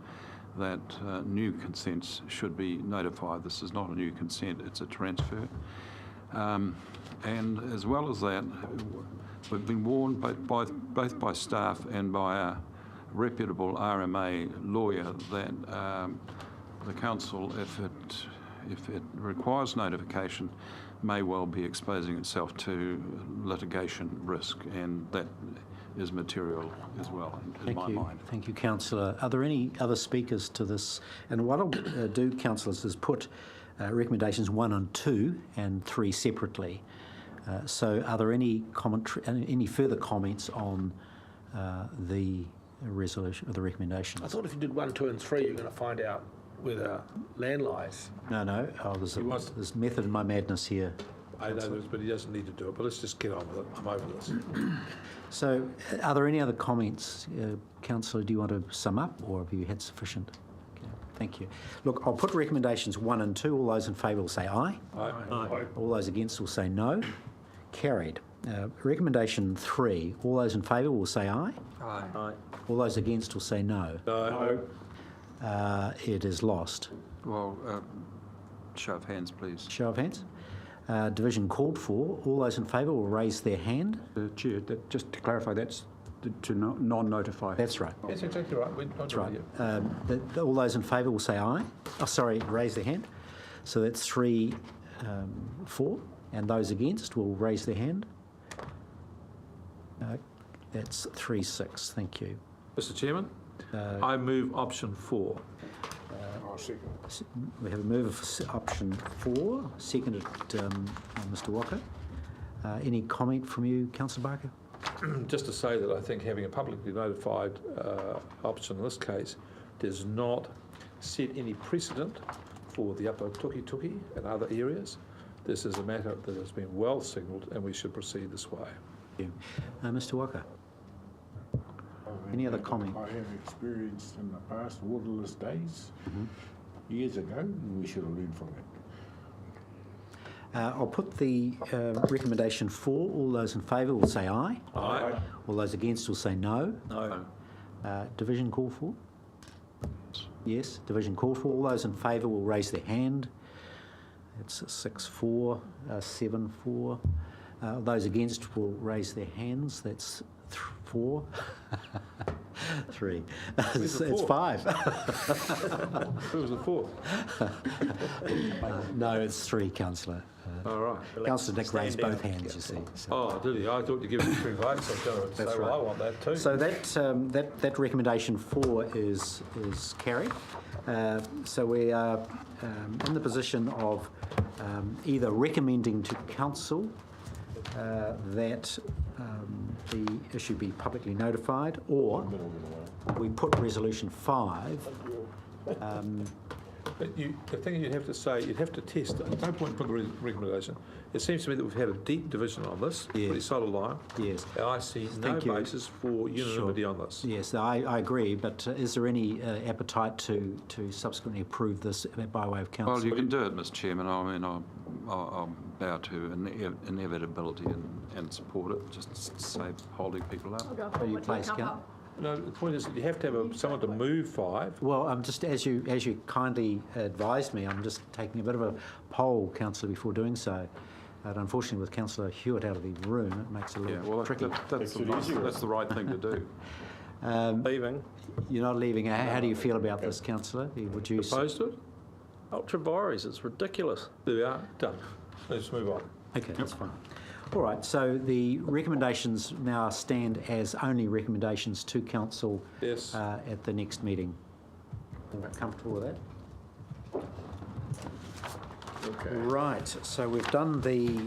that new consents should be notified. This is not a new consent, it's a transfer. And as well as that, we've been warned both by staff and by a reputable RMA lawyer that the council, if it requires notification, may well be exposing itself to litigation risk, and that is material as well, in my mind. Thank you, Councillor. Are there any other speakers to this? And what I'll do, councillors, is put recommendations 1 and 2 and 3 separately. So are there any further comments on the resolution or the recommendation? I thought if you did 1, 2 and 3, you're going to find out where the land lies. No. Oh, there's method in my madness here. I know this, but he doesn't need to do it. But let's just get on with it. I'm over this. So are there any other comments? Councillor, do you want to sum up, or have you had sufficient? Okay, thank you. Look, I'll put recommendations 1 and 2. All those in favour will say aye. Aye. All those against will say no. Carried. Recommendation 3. All those in favour will say aye. Aye. All those against will say no. No. It is lost. Well, show of hands, please. Show of hands. Division called for. All those in favour will raise their hand. Chair, just to clarify, that's to non-notify. That's right. That's exactly right. That's right. All those in favour will say aye. Oh, sorry, raise their hand. So that's 3, 4. And those against will raise their hand. That's 3, 6. Thank you. Mr. Chairman, I move option 4. We have a mover for option 4, seconded Mr. Walker. Any comment from you, Councillor Barker? Just to say that I think having a publicly notified option in this case does not set any precedent for the Upper Tuki and other areas. This is a matter that has been well signalled, and we should proceed this way. Thank you. Mr. Walker? Any other comment? I have experienced in the past waterless days years ago, and we should have learned from it. I'll put the recommendation 4. All those in favour will say aye. Aye. All those against will say no. No. Division call for? Yes. Division call for. All those in favour will raise their hand. It's 6, 4, 7, 4. Those against will raise their hands. That's 4. 3. It's 5. Who was the 4th? No, it's 3, Councillor. All right. Councillor Dick raised both hands, you see. So. Oh, did he? I thought you gave me 3 votes. I was going to say, That's well, right. I want that too. So that recommendation 4 is carried. So we are in the position of either recommending to council that the issue be publicly notified, or we put resolution 5. But the thing you'd have to say, you'd have to test. There's no point in putting the recommendation. It seems to me that we've had a deep division on this, pretty solid line. Yes. And I see no basis for unanimity on this. Yes, I agree, but is there any appetite to subsequently approve this by way of council? Well, you can do it, Mr. Chairman. I mean, I'll bow to inevitability and support it, just to save holding people up. Are you placed, Councillor? No, the point is that you have to have someone to move 5. Well, I'm just, as you kindly advised me, I'm just taking a bit of a poll, Councillor, before doing so. But unfortunately, with Councillor Hewitt out of the room, it makes it a little tricky. That's the right thing to do. Leaving. You're not leaving. How do you feel about this, Councillor? Would you Opposed to it? Ultra vires, it's ridiculous. There we are. Done. Let's move on. Okay, that's fine. All right, so the recommendations now stand as only recommendations to council Yes. at the next meeting. Comfortable with that? Okay. Right, so we've done the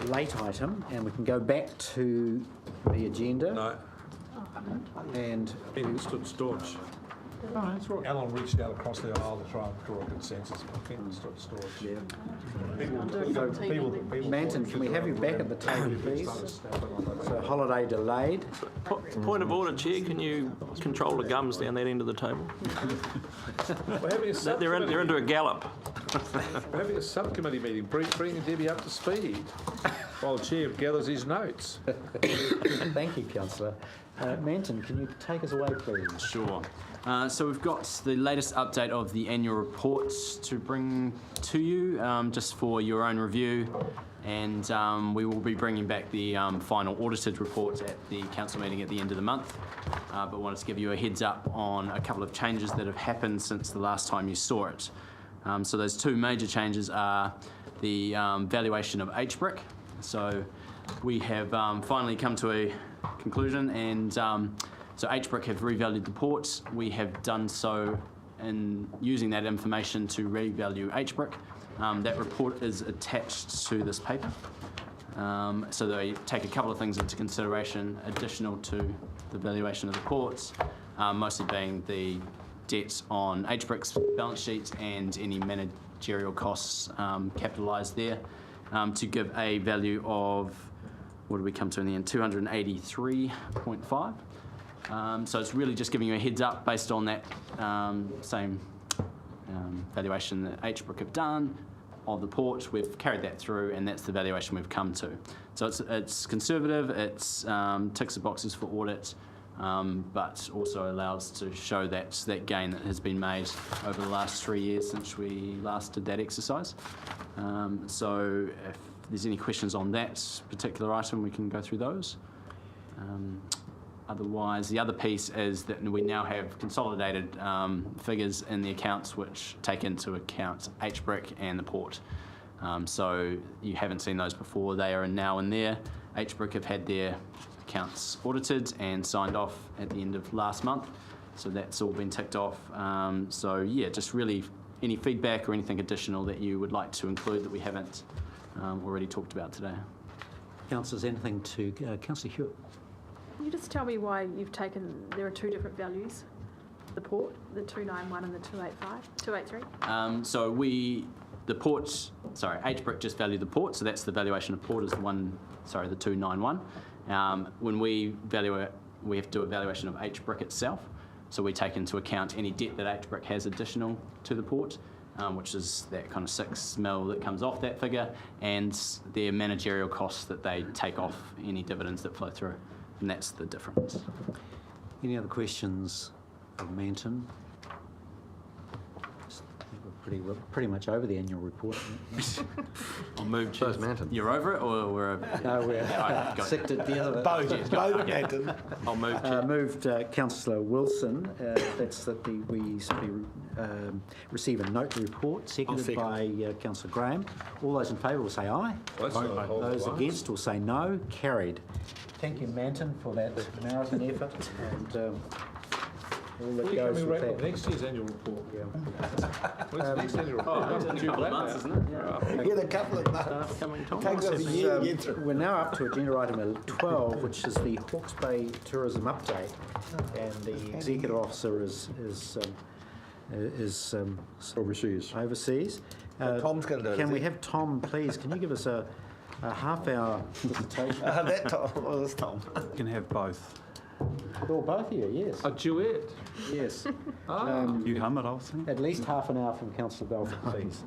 late item, and we can go back to the agenda. No, And Benton stood staunch. oh, that's right. Alan reached out across the aisle to try and draw a consensus, but Benton stood staunch. Yeah. People, Manton, can we have you back at the table, please? So holiday delayed. Point of order, Chair, can you control the gums down that end of the table? We're having a They're subcommittee, into a gallop. we're having a subcommittee meeting, bringing Debbie up to speed while the chair gathers his notes. Thank you, councillor. Manton, can you take us away, please? Sure. So we've got the latest update of the annual reports to bring to you, just for your own review, and we will be bringing back the final audited reports at the council meeting at the end of the month. But wanted to give you a heads up on a couple of changes that have happened since the last time you saw it. So those two major changes are the valuation of HBRIC. So we have finally come to a conclusion, and so HBRIC have revalued the port. We have done so in using that information to revalue HBRIC. That report is attached to this paper. So they take a couple of things into consideration additional to the valuation of the ports, mostly being the debt on HBRIC's balance sheet and any managerial costs capitalised there, to give a value of, what did we come to in the end, 283.5. So it's really just giving you a heads up based on that same valuation that HBRIC have done of the port. We've carried that through, and that's the valuation we've come to. So it's conservative, it's ticks the boxes for audit, but also allows to show that gain that has been made over the last 3 years since we last did that exercise. So if there's any questions on that particular item, we can go through those. Otherwise, the other piece is that we now have consolidated figures in the accounts which take into account HBRIC and the port. So you haven't seen those before. They are now in there. HBRIC have had their accounts audited and signed off at the end of last month. So that's all been ticked off. So yeah, just really any feedback or anything additional that you would like to include that we haven't already talked about today. Councillors, anything to Councillor Hewitt? Can you just tell me why you've taken, there are two different values, the port, the 291 and the 283? So HBRIC just value the port, so that's the valuation of port is the 291. When we value it, we have to do a valuation of HBRIC itself. So we take into account any debt that HBRIC has additional to the port, which is that kind of 6 mil that comes off that figure, and their managerial costs that they take off any dividends that flow through. And that's the difference. Any other questions of Manton? We're pretty much over the annual report. I'll move. Cheers, Manton. You're over it, or we're over it? No, we're sick to the other. Both Manton. I'll move. Moved Councillor Wilson. That's that we simply receive a note report, seconded by Councillor Graham. All those in favour will say aye. Those against will say no. Carried. Thank you, Manton, for that marathon effort, and all that goes with that. Next year's annual report. When's the next annual report? A couple of months, isn't it? In a couple of months. Takes us a year to get through. We're now up to agenda item 12, which is the Hawke's Bay tourism update, and the executive officer is overseas. Tom's going to do it. Can we have Tom, please? Can you give us a half-hour presentation? That Tom. Oh, that's Tom. You can have both. Well, both of you, yes. A duet. Yes. You hum it, I'll sing. At least half an hour from Councillor Belford, please.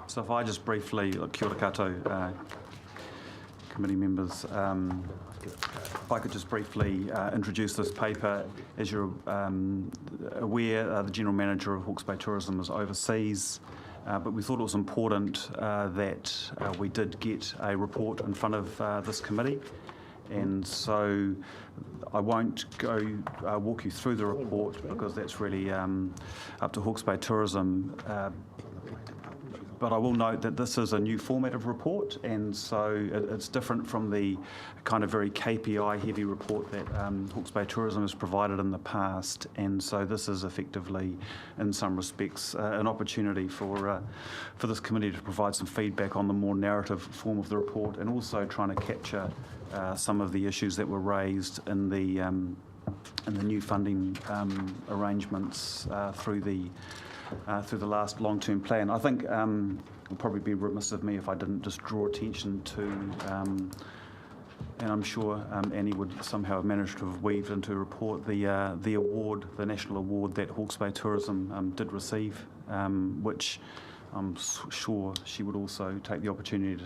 So if I just briefly, kia ora koutou, committee members, if I could just briefly introduce this paper. As you're aware, the General Manager of Hawke's Bay Tourism is overseas, but we thought it was important that we did get a report in front of this committee. And so I won't go walk you through the report because that's really up to Hawke's Bay Tourism. But I will note that this is a new format of report, and so it's different from the kind of very KPI-heavy report that Hawke's Bay Tourism has provided in the past. And so this is effectively, in some respects, an opportunity for this committee to provide some feedback on the more narrative form of the report, and also trying to capture some of the issues that were raised in the new funding arrangements through the last long-term plan. I think it would probably be remiss of me if I didn't just draw attention to, and I'm sure Annie would somehow have managed to have weaved into a report, the award, the national award that Hawke's Bay Tourism did receive, which I'm sure she would also take the opportunity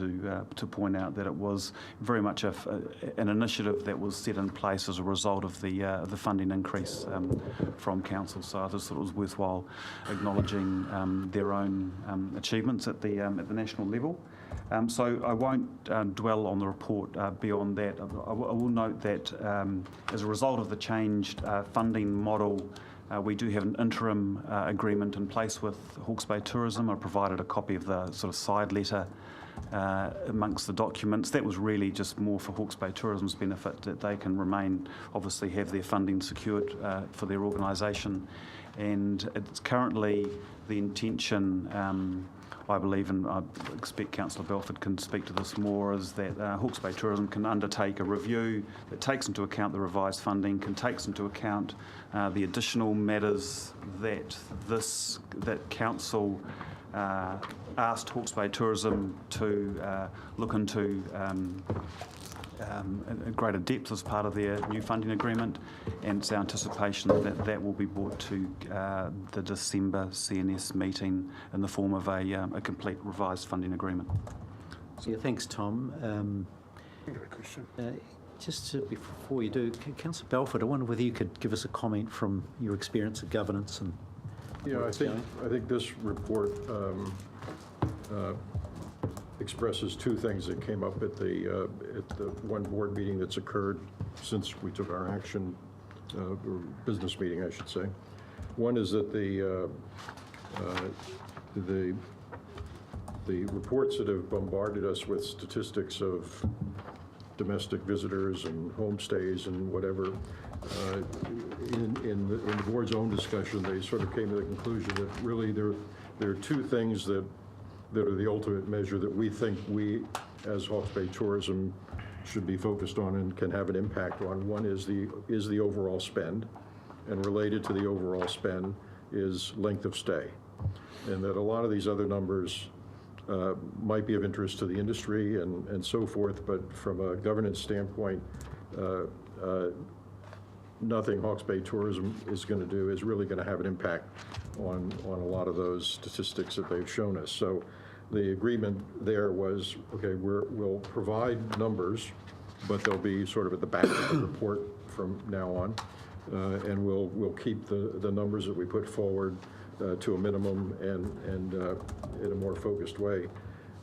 to point out that it was very much an initiative that was set in place as a result of the funding increase from council. So I just thought it was worthwhile acknowledging their own achievements at the national level. So I won't dwell on the report beyond that. I will note that as a result of the changed funding model, we do have an interim agreement in place with Hawke's Bay Tourism. I provided a copy of the sort of side letter amongst the documents. That was really just more for Hawke's Bay Tourism's benefit, that they can remain, obviously have their funding secured for their organisation. And it's currently the intention, I believe, and I expect Councillor Belford can speak to this more, is that Hawke's Bay Tourism can undertake a review that takes into account the revised funding, can takes into account the additional matters that Council asked Hawke's Bay Tourism to look into in greater depth as part of their new funding agreement, and it's our anticipation that that will be brought to the December CNS meeting in the form of a complete revised funding agreement. Yeah, thanks, Tom. Just before you do, Councillor Belford, I wonder whether you could give us a comment from your experience of governance and. Yeah, I think this report expresses two things that came up at the one board meeting that's occurred since we took our action, or business meeting, I should say. One is that the reports that have bombarded us with statistics of domestic visitors and homestays and whatever, in the board's own discussion, they sort of came to the conclusion that really there are two things that are the ultimate measure that we think we, as Hawke's Bay Tourism, should be focused on and can have an impact on. One is the overall spend, and related to the overall spend is length of stay, and that a lot of these other numbers might be of interest to the industry and so forth, but from a governance standpoint, nothing Hawke's Bay Tourism is going to do is really going to have an impact on a lot of those statistics that they've shown us. So the agreement there was, okay, we'll provide numbers, but they'll be sort of at the back of the report from now on, and we'll keep the numbers that we put forward to a minimum and in a more focused way.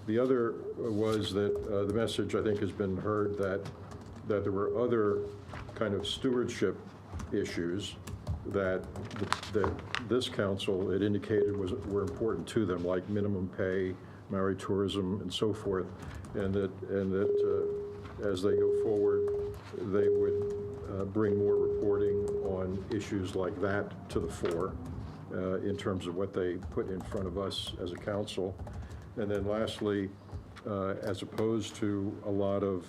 The other was that the message, I think, has been heard that there were other kind of stewardship issues that this council had indicated were important to them, like minimum pay, Maori tourism, and so forth, and that as they go forward, they would bring more reporting on issues like that to the fore in terms of what they put in front of us as a council. And then lastly, as opposed to a lot of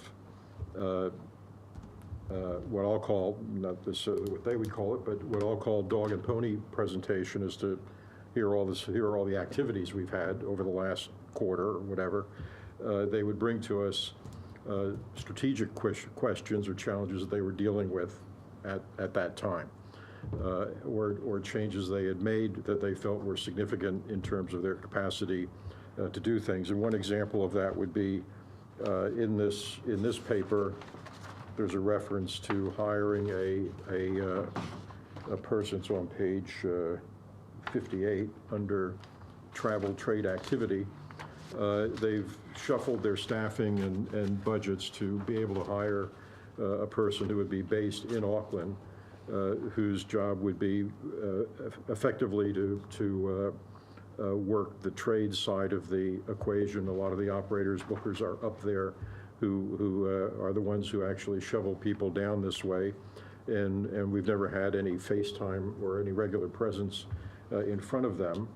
what I'll call, not necessarily what they would call it, but what I'll call dog and pony presentation, is to hear all the activities we've had over the last quarter or whatever. They would bring to us strategic questions or challenges that they were dealing with at that time, or changes they had made that they felt were significant in terms of their capacity to do things. And one example of that would be in this paper, there's a reference to hiring a person. It's on page 58 under travel trade activity. They've shuffled their staffing and budgets to be able to hire a person who would be based in Auckland, whose job would be effectively to work the trade side of the equation. A lot of the operators, bookers are up there who are the ones who actually shovel people down this way. And we've never had any FaceTime or any regular presence in front of them.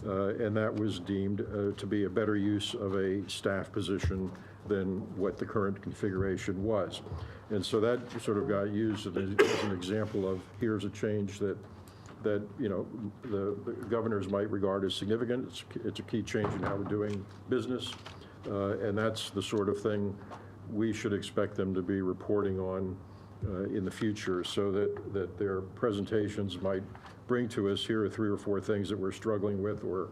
And that was deemed to be a better use of a staff position than what the current configuration was. And so that sort of got used as an example of here's a change that you know the governors might regard as significant. It's a key change in how we're doing business, and that's the sort of thing we should expect them to be reporting on in the future, so that their presentations might bring to us, here are 3 or 4 things that we're struggling with or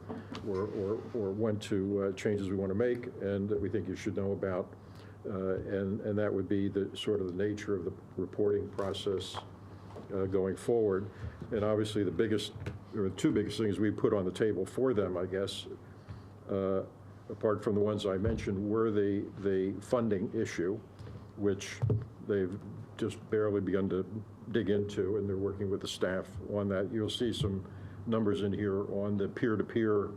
want to changes we want to make and that we think you should know about. And that would be the sort of the nature of the reporting process going forward. And obviously the biggest, or the 2 biggest things we put on the table for them, I guess, apart from the ones I mentioned, were the funding issue, which they've just barely begun to dig into, and they're working with the staff on that. You'll see some numbers in here on the peer-to-peer,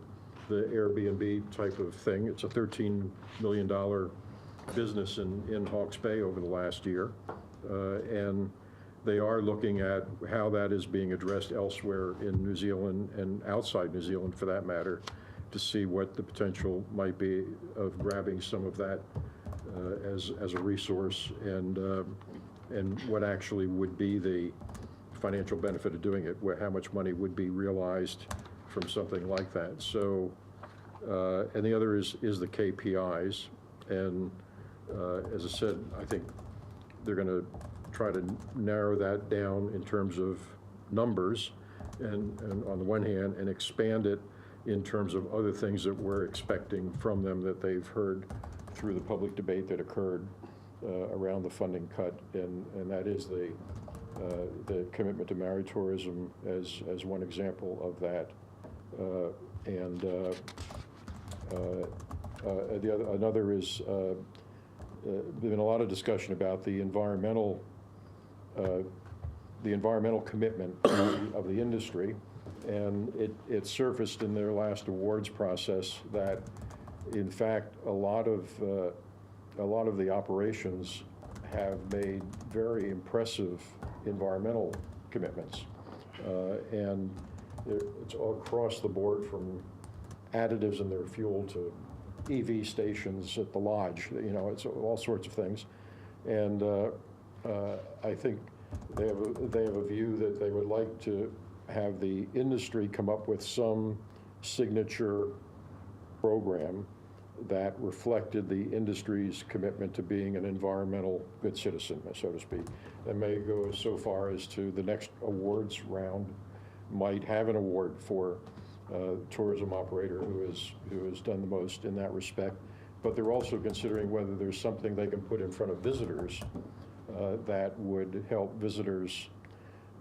the Airbnb type of thing. It's a $13 million business in Hawke's Bay over the last year. And they are looking at how that is being addressed elsewhere in New Zealand and outside New Zealand for that matter, to see what the potential might be of grabbing some of that as a resource and what actually would be the financial benefit of doing it, how much money would be realized from something like that. So, and the other is the KPIs. And as I said, I think they're going to try to narrow that down in terms of numbers and on the one hand, and expand it in terms of other things that we're expecting from them that they've heard through the public debate that occurred around the funding cut, and that is the commitment to maritourism as one example of that. Another is there's been a lot of discussion about the environmental commitment of the industry, and it surfaced in their last awards process that, in fact, a lot of the operations have made very impressive environmental commitments, and it's all across the board, from additives in their fuel to EV stations at the lodge. You know, it's all sorts of things, and I think they have a view that they would like to have the industry come up with some signature program that reflected the industry's commitment to being an environmental good citizen, so to speak. And may go so far as to the next awards round might have an award for tourism operator who has done the most in that respect. But they're also considering whether there's something they can put in front of visitors that would help visitors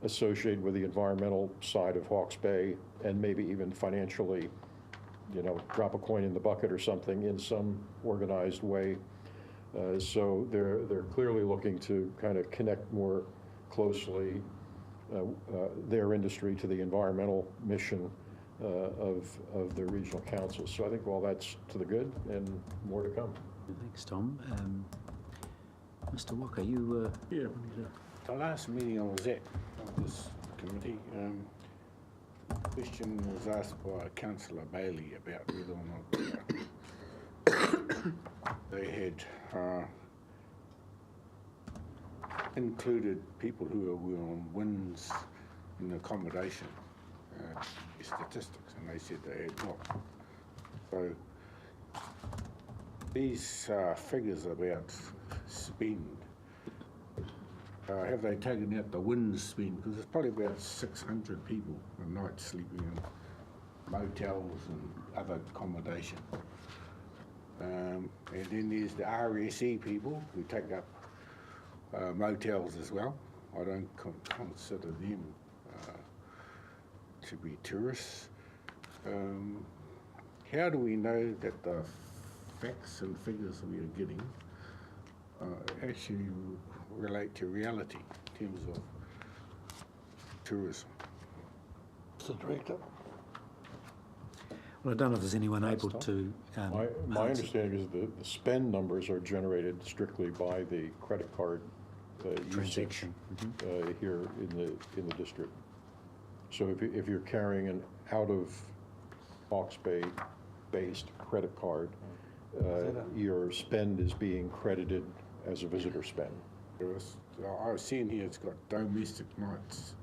associated with the environmental side of Hawke's Bay, and maybe even financially, you know, drop a coin in the bucket or something in some organized way. So they're clearly looking to kind of connect more closely their industry to the environmental mission of the regional council. So I think all that's to the good, and more to come. Thanks, Tom. Mr. Walker, you... Yeah. The last meeting I was at of this committee, a question was asked by Councillor Bailey about whether or not they had included people who were on WINS in accommodation statistics, and they said they had not. So these figures about spend, have they taken out the WINS spend? Because there's probably about 600 people a night sleeping in motels and other accommodation. And then there's the RSE people who take up motels as well. I don't consider them to be tourists. How do we know that the facts and figures we are getting actually relate to reality in terms of tourism? Well, Well, I don't know if there's anyone able to. My understanding is the spend numbers are generated strictly by the credit card usage Transaction. here in the district. So if you're carrying an out of Hawke's Bay based credit card, your spend is being credited as a visitor spend. I've seen here it's got domestic nights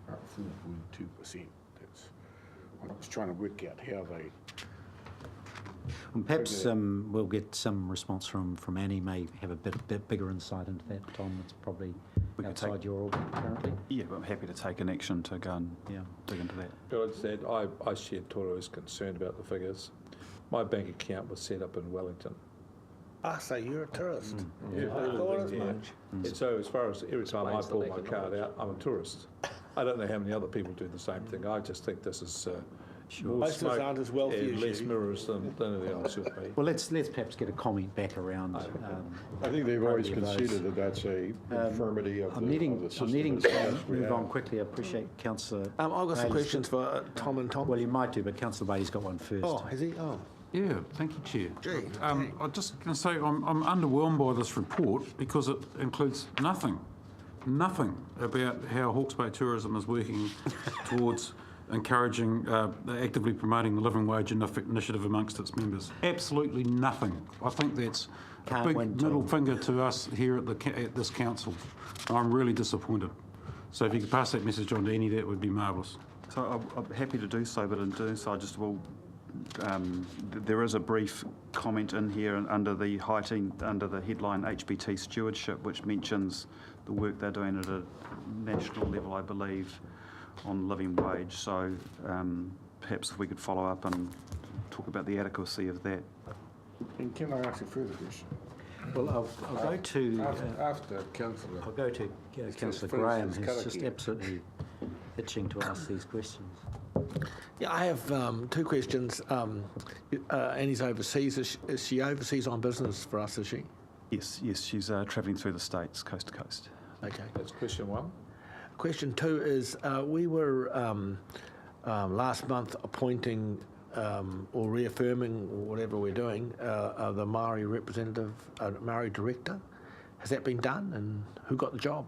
at 4.2%. I was trying to work out how they. And perhaps we'll get some response from Annie. May have a bit bigger insight into that. Tom, it's probably outside your orbit currently. Yeah, but I'm happy to take an action to go and dig into that. But I said, I share Toro's concern about the figures. My bank account was set up in Wellington. So you're a tourist. Yeah, I thought as much. And so as far as every time I pull my card out, I'm a tourist. I don't know how many other people do the same thing. I just think this is more Most of us smoke aren't as wealthy and as less you. mirrors than anything else should be. Well, let's perhaps get a comment back around. I think they've always of those. conceded that that's a infirmity of I'm the needing system. to move on quickly. I appreciate Councillor. I've got some Bailey's questions for Tom and Tom. Well, you might do, but Councillor Bailey's got one first. Oh, has he? Oh. Yeah, thank you, Chair. Gee, I'm just going to say I'm underwhelmed by this report because it includes nothing about how Hawke's Bay Tourism is working towards encouraging, actively promoting the living wage initiative amongst its members. Absolutely nothing. I think that's a big middle finger to us here at this council. I'm really disappointed. So if you could pass that message on to Annie, that would be marvellous. So I'm happy to do so, but in doing so, I just will. There is a brief comment in here under the headline HBT stewardship, which mentions the work they're doing at a national level, I believe, on living wage. So perhaps if we could follow up and talk about the adequacy of that. And can I ask a further question? Well, I'll go to. After Councillor. I'll go to Councillor Graham, who's just absolutely itching to ask these questions. Yeah, I have two questions. Annie's overseas. Is she overseas on business for us, is she? Yes, she's travelling through the states, coast to coast. Okay. That's question one. Question two is, we were last month appointing or reaffirming, or whatever we're doing, the Maori representative, Maori director. Has that been done, and who got the job?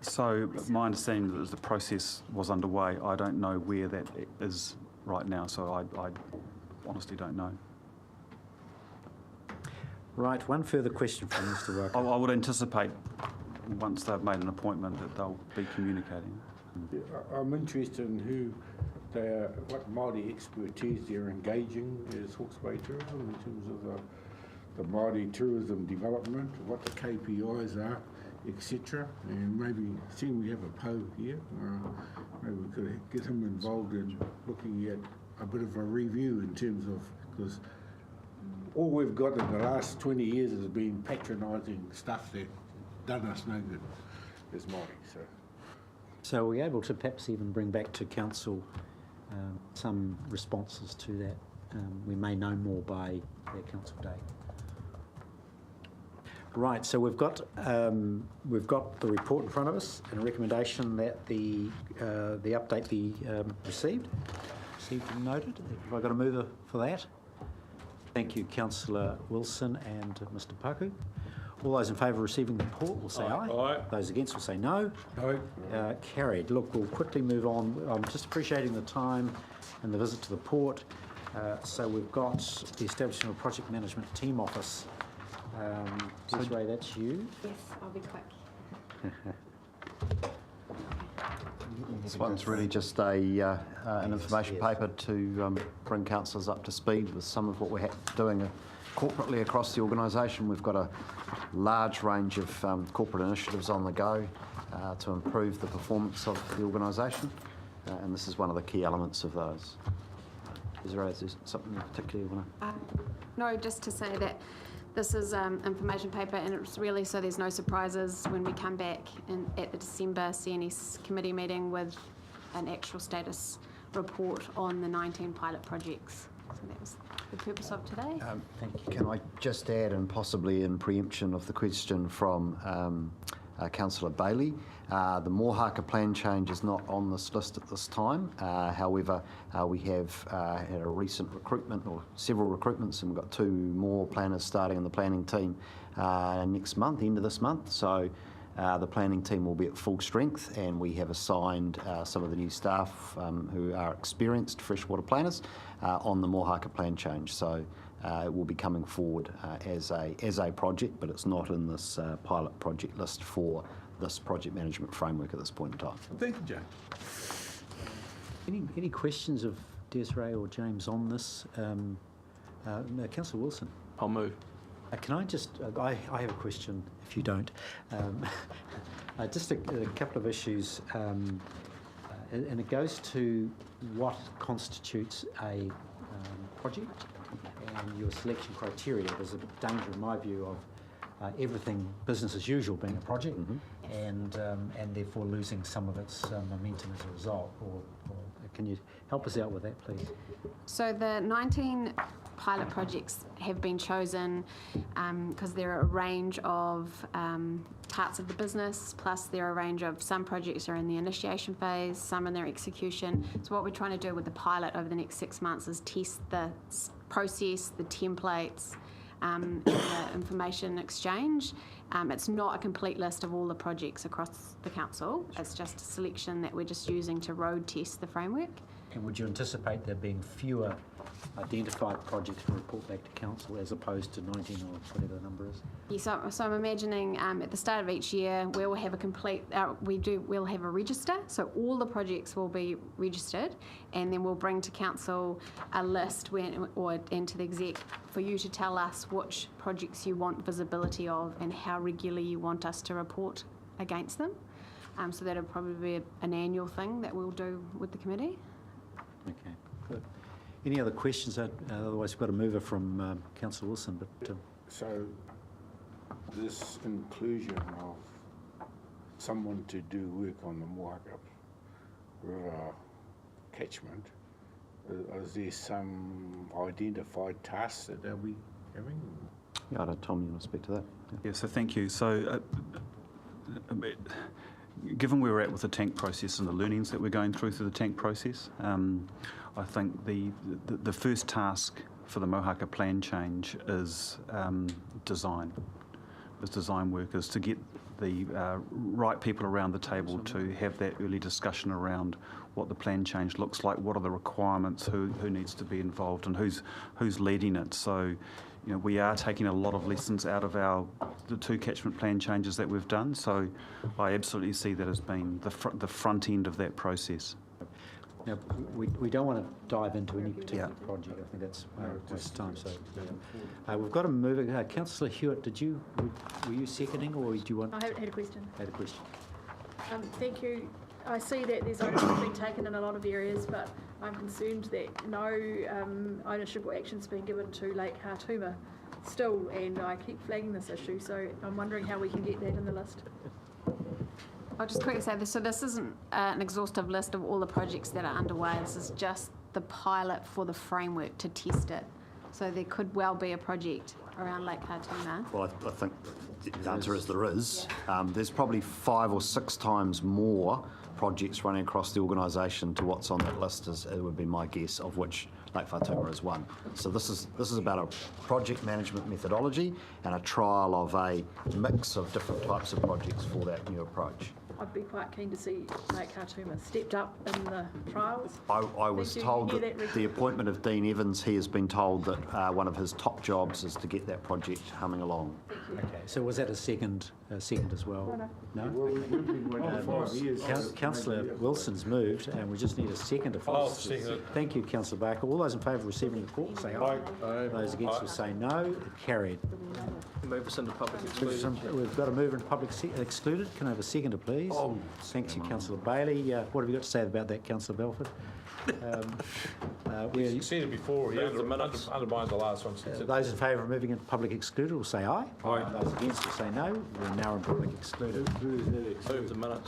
So my understanding is the process was underway. I don't know where that is right now, so I honestly don't know. Right, one further question from Mr. Roker. I would anticipate once they've made an appointment that they'll be communicating. I'm interested in who they are, what Māori expertise they're engaging as Hawke's Bay Tourism in terms of the Māori tourism development, what the KPIs are, etc. And maybe, seeing we have a Poe here, maybe we could get him involved in looking at a bit of a review in terms of, because all we've got in the last 20 years has been patronising stuff that done us no good as Māori. So are we able to perhaps even bring back to Council some responses to that? We may know more by their Council day. Right, so we've got the report in front of us and a recommendation that the update be received and noted. Have I got a mover for that? Thank you, Councillor Wilson and Mr. Paku. All those in favour of receiving the report will say aye. Aye. Those against will say no. No. Carried. Look, we'll quickly move on. I'm just appreciating the time and the visit to the port. So we've got the establishment of a project management team office. Desiree, that's you. Yes, I'll be quick. This one's really just an information paper to bring councillors up to speed with some of what we're doing corporately across the organisation. We've got a large range of corporate initiatives on the go to improve the performance of the organisation, and this is one of the key elements of those. Is there something particularly you want to? No, just to say that this is information paper, and it's really so there's no surprises when we come back at the December CNS committee meeting with an actual status report on the 19 pilot projects. So that was the purpose of today. Thank you. Can I just add, and possibly in preemption of the question from Councillor Bailey. The Mohaka plan change is not on this list at this time. However, we have had a recent recruitment, or several recruitments, and we've got 2 more planners starting in the planning team next month, end of this month. So the planning team will be at full strength, and we have assigned some of the new staff who are experienced freshwater planners on the Mohaka plan change. So it will be coming forward as a project, but it's not in this pilot project list for this project management framework at this point in time. Thank you, Jane. Any questions of Desiree or James on this? No, Councillor Wilson. I'll move. Can I just, I have a question, if you don't. Just a couple of issues, and it goes to what constitutes a project and your selection criteria. There's a danger, in my view, of everything business as usual being a project, and therefore losing some of its momentum as a result. Or can you help us out with that, please? So the 19 pilot projects have been chosen because there are a range of parts of the business, plus there are a range of some projects are in the initiation phase, some in their execution. So what we're trying to do with the pilot over the next 6 months is test the process, the templates, and the information exchange. It's not a complete list of all the projects across the council. It's just a selection that we're just using to road test the framework. And would you anticipate there being fewer identified projects to report back to council as opposed to 19 or whatever the number is? Yeah, so I'm imagining at the start of each year we will have a complete, we'll have a register, so all the projects will be registered, and then we'll bring to council a list and to the exec for you to tell us which projects you want visibility of and how regularly you want us to report against them. So that'll probably be an annual thing that we'll do with the committee. Okay, good. Any other questions? Otherwise, we've got a mover from Councillor Wilson. But So this inclusion of someone to do work on the Mohaka River catchment, is there some identified tasks that they'll be having? Yeah, Tom, you want to speak to that? Yeah, so thank you. So given where we're at with the tank process and the learnings that we're going through the tank process, I think the first task for the Mohaka plan change is design. Is design work, is to get the right people around the table to have that early discussion around what the plan change looks like, what are the requirements, who needs to be involved, and who's leading it. So, you know, we are taking a lot of lessons out of the 2 catchment plan changes that we've done. So, I absolutely see that as being the front end of that process. now, we don't want to dive into any particular project. I think that's a waste of time. So we've got a mover. Councillor Hewitt, were you seconding, or do you want? I had a question. Had a question. Thank you. I see that there's ownership being taken in a lot of areas, but I'm concerned that no ownership or action's been given to Lake Hartuma still, and I keep flagging this issue, so I'm wondering how we can get that in the list. I'll just quickly say this. So this isn't an exhaustive list of all the projects that are underway. This is just the pilot for the framework to test it. So there could well be a project around Lake Hartuma. Well, I think the answer is there is. There's probably 5 or 6 times more projects running across the organisation to what's on that list, it would be my guess, of which Lake Whātuma is one. So this is about a project management methodology and a trial of a mix of different types of projects for that new approach. I'd be quite keen to see Lake Hartuma stepped up in the trials. I was told that the appointment of Dean Evans, he has been told that one of his top jobs is to get that project humming along. Okay, so was that a second as well? No? Councillor Wilson's moved, and we just need a seconder for I'll this. second it. Thank you, Councillor Barker. All those in favour of receiving the report, say aye. Those against will say no. Carried. Move us into public exclusion. We've got a mover in public excluded. Can I have a seconder, please? Thank you, Councillor Bailey. What have you got to say about that, Councillor Belford? You've seen it before. He undermined the last one. Those in favour of moving into public excluded will say aye. Those against will say no. We're now in public excluded. Move the minutes.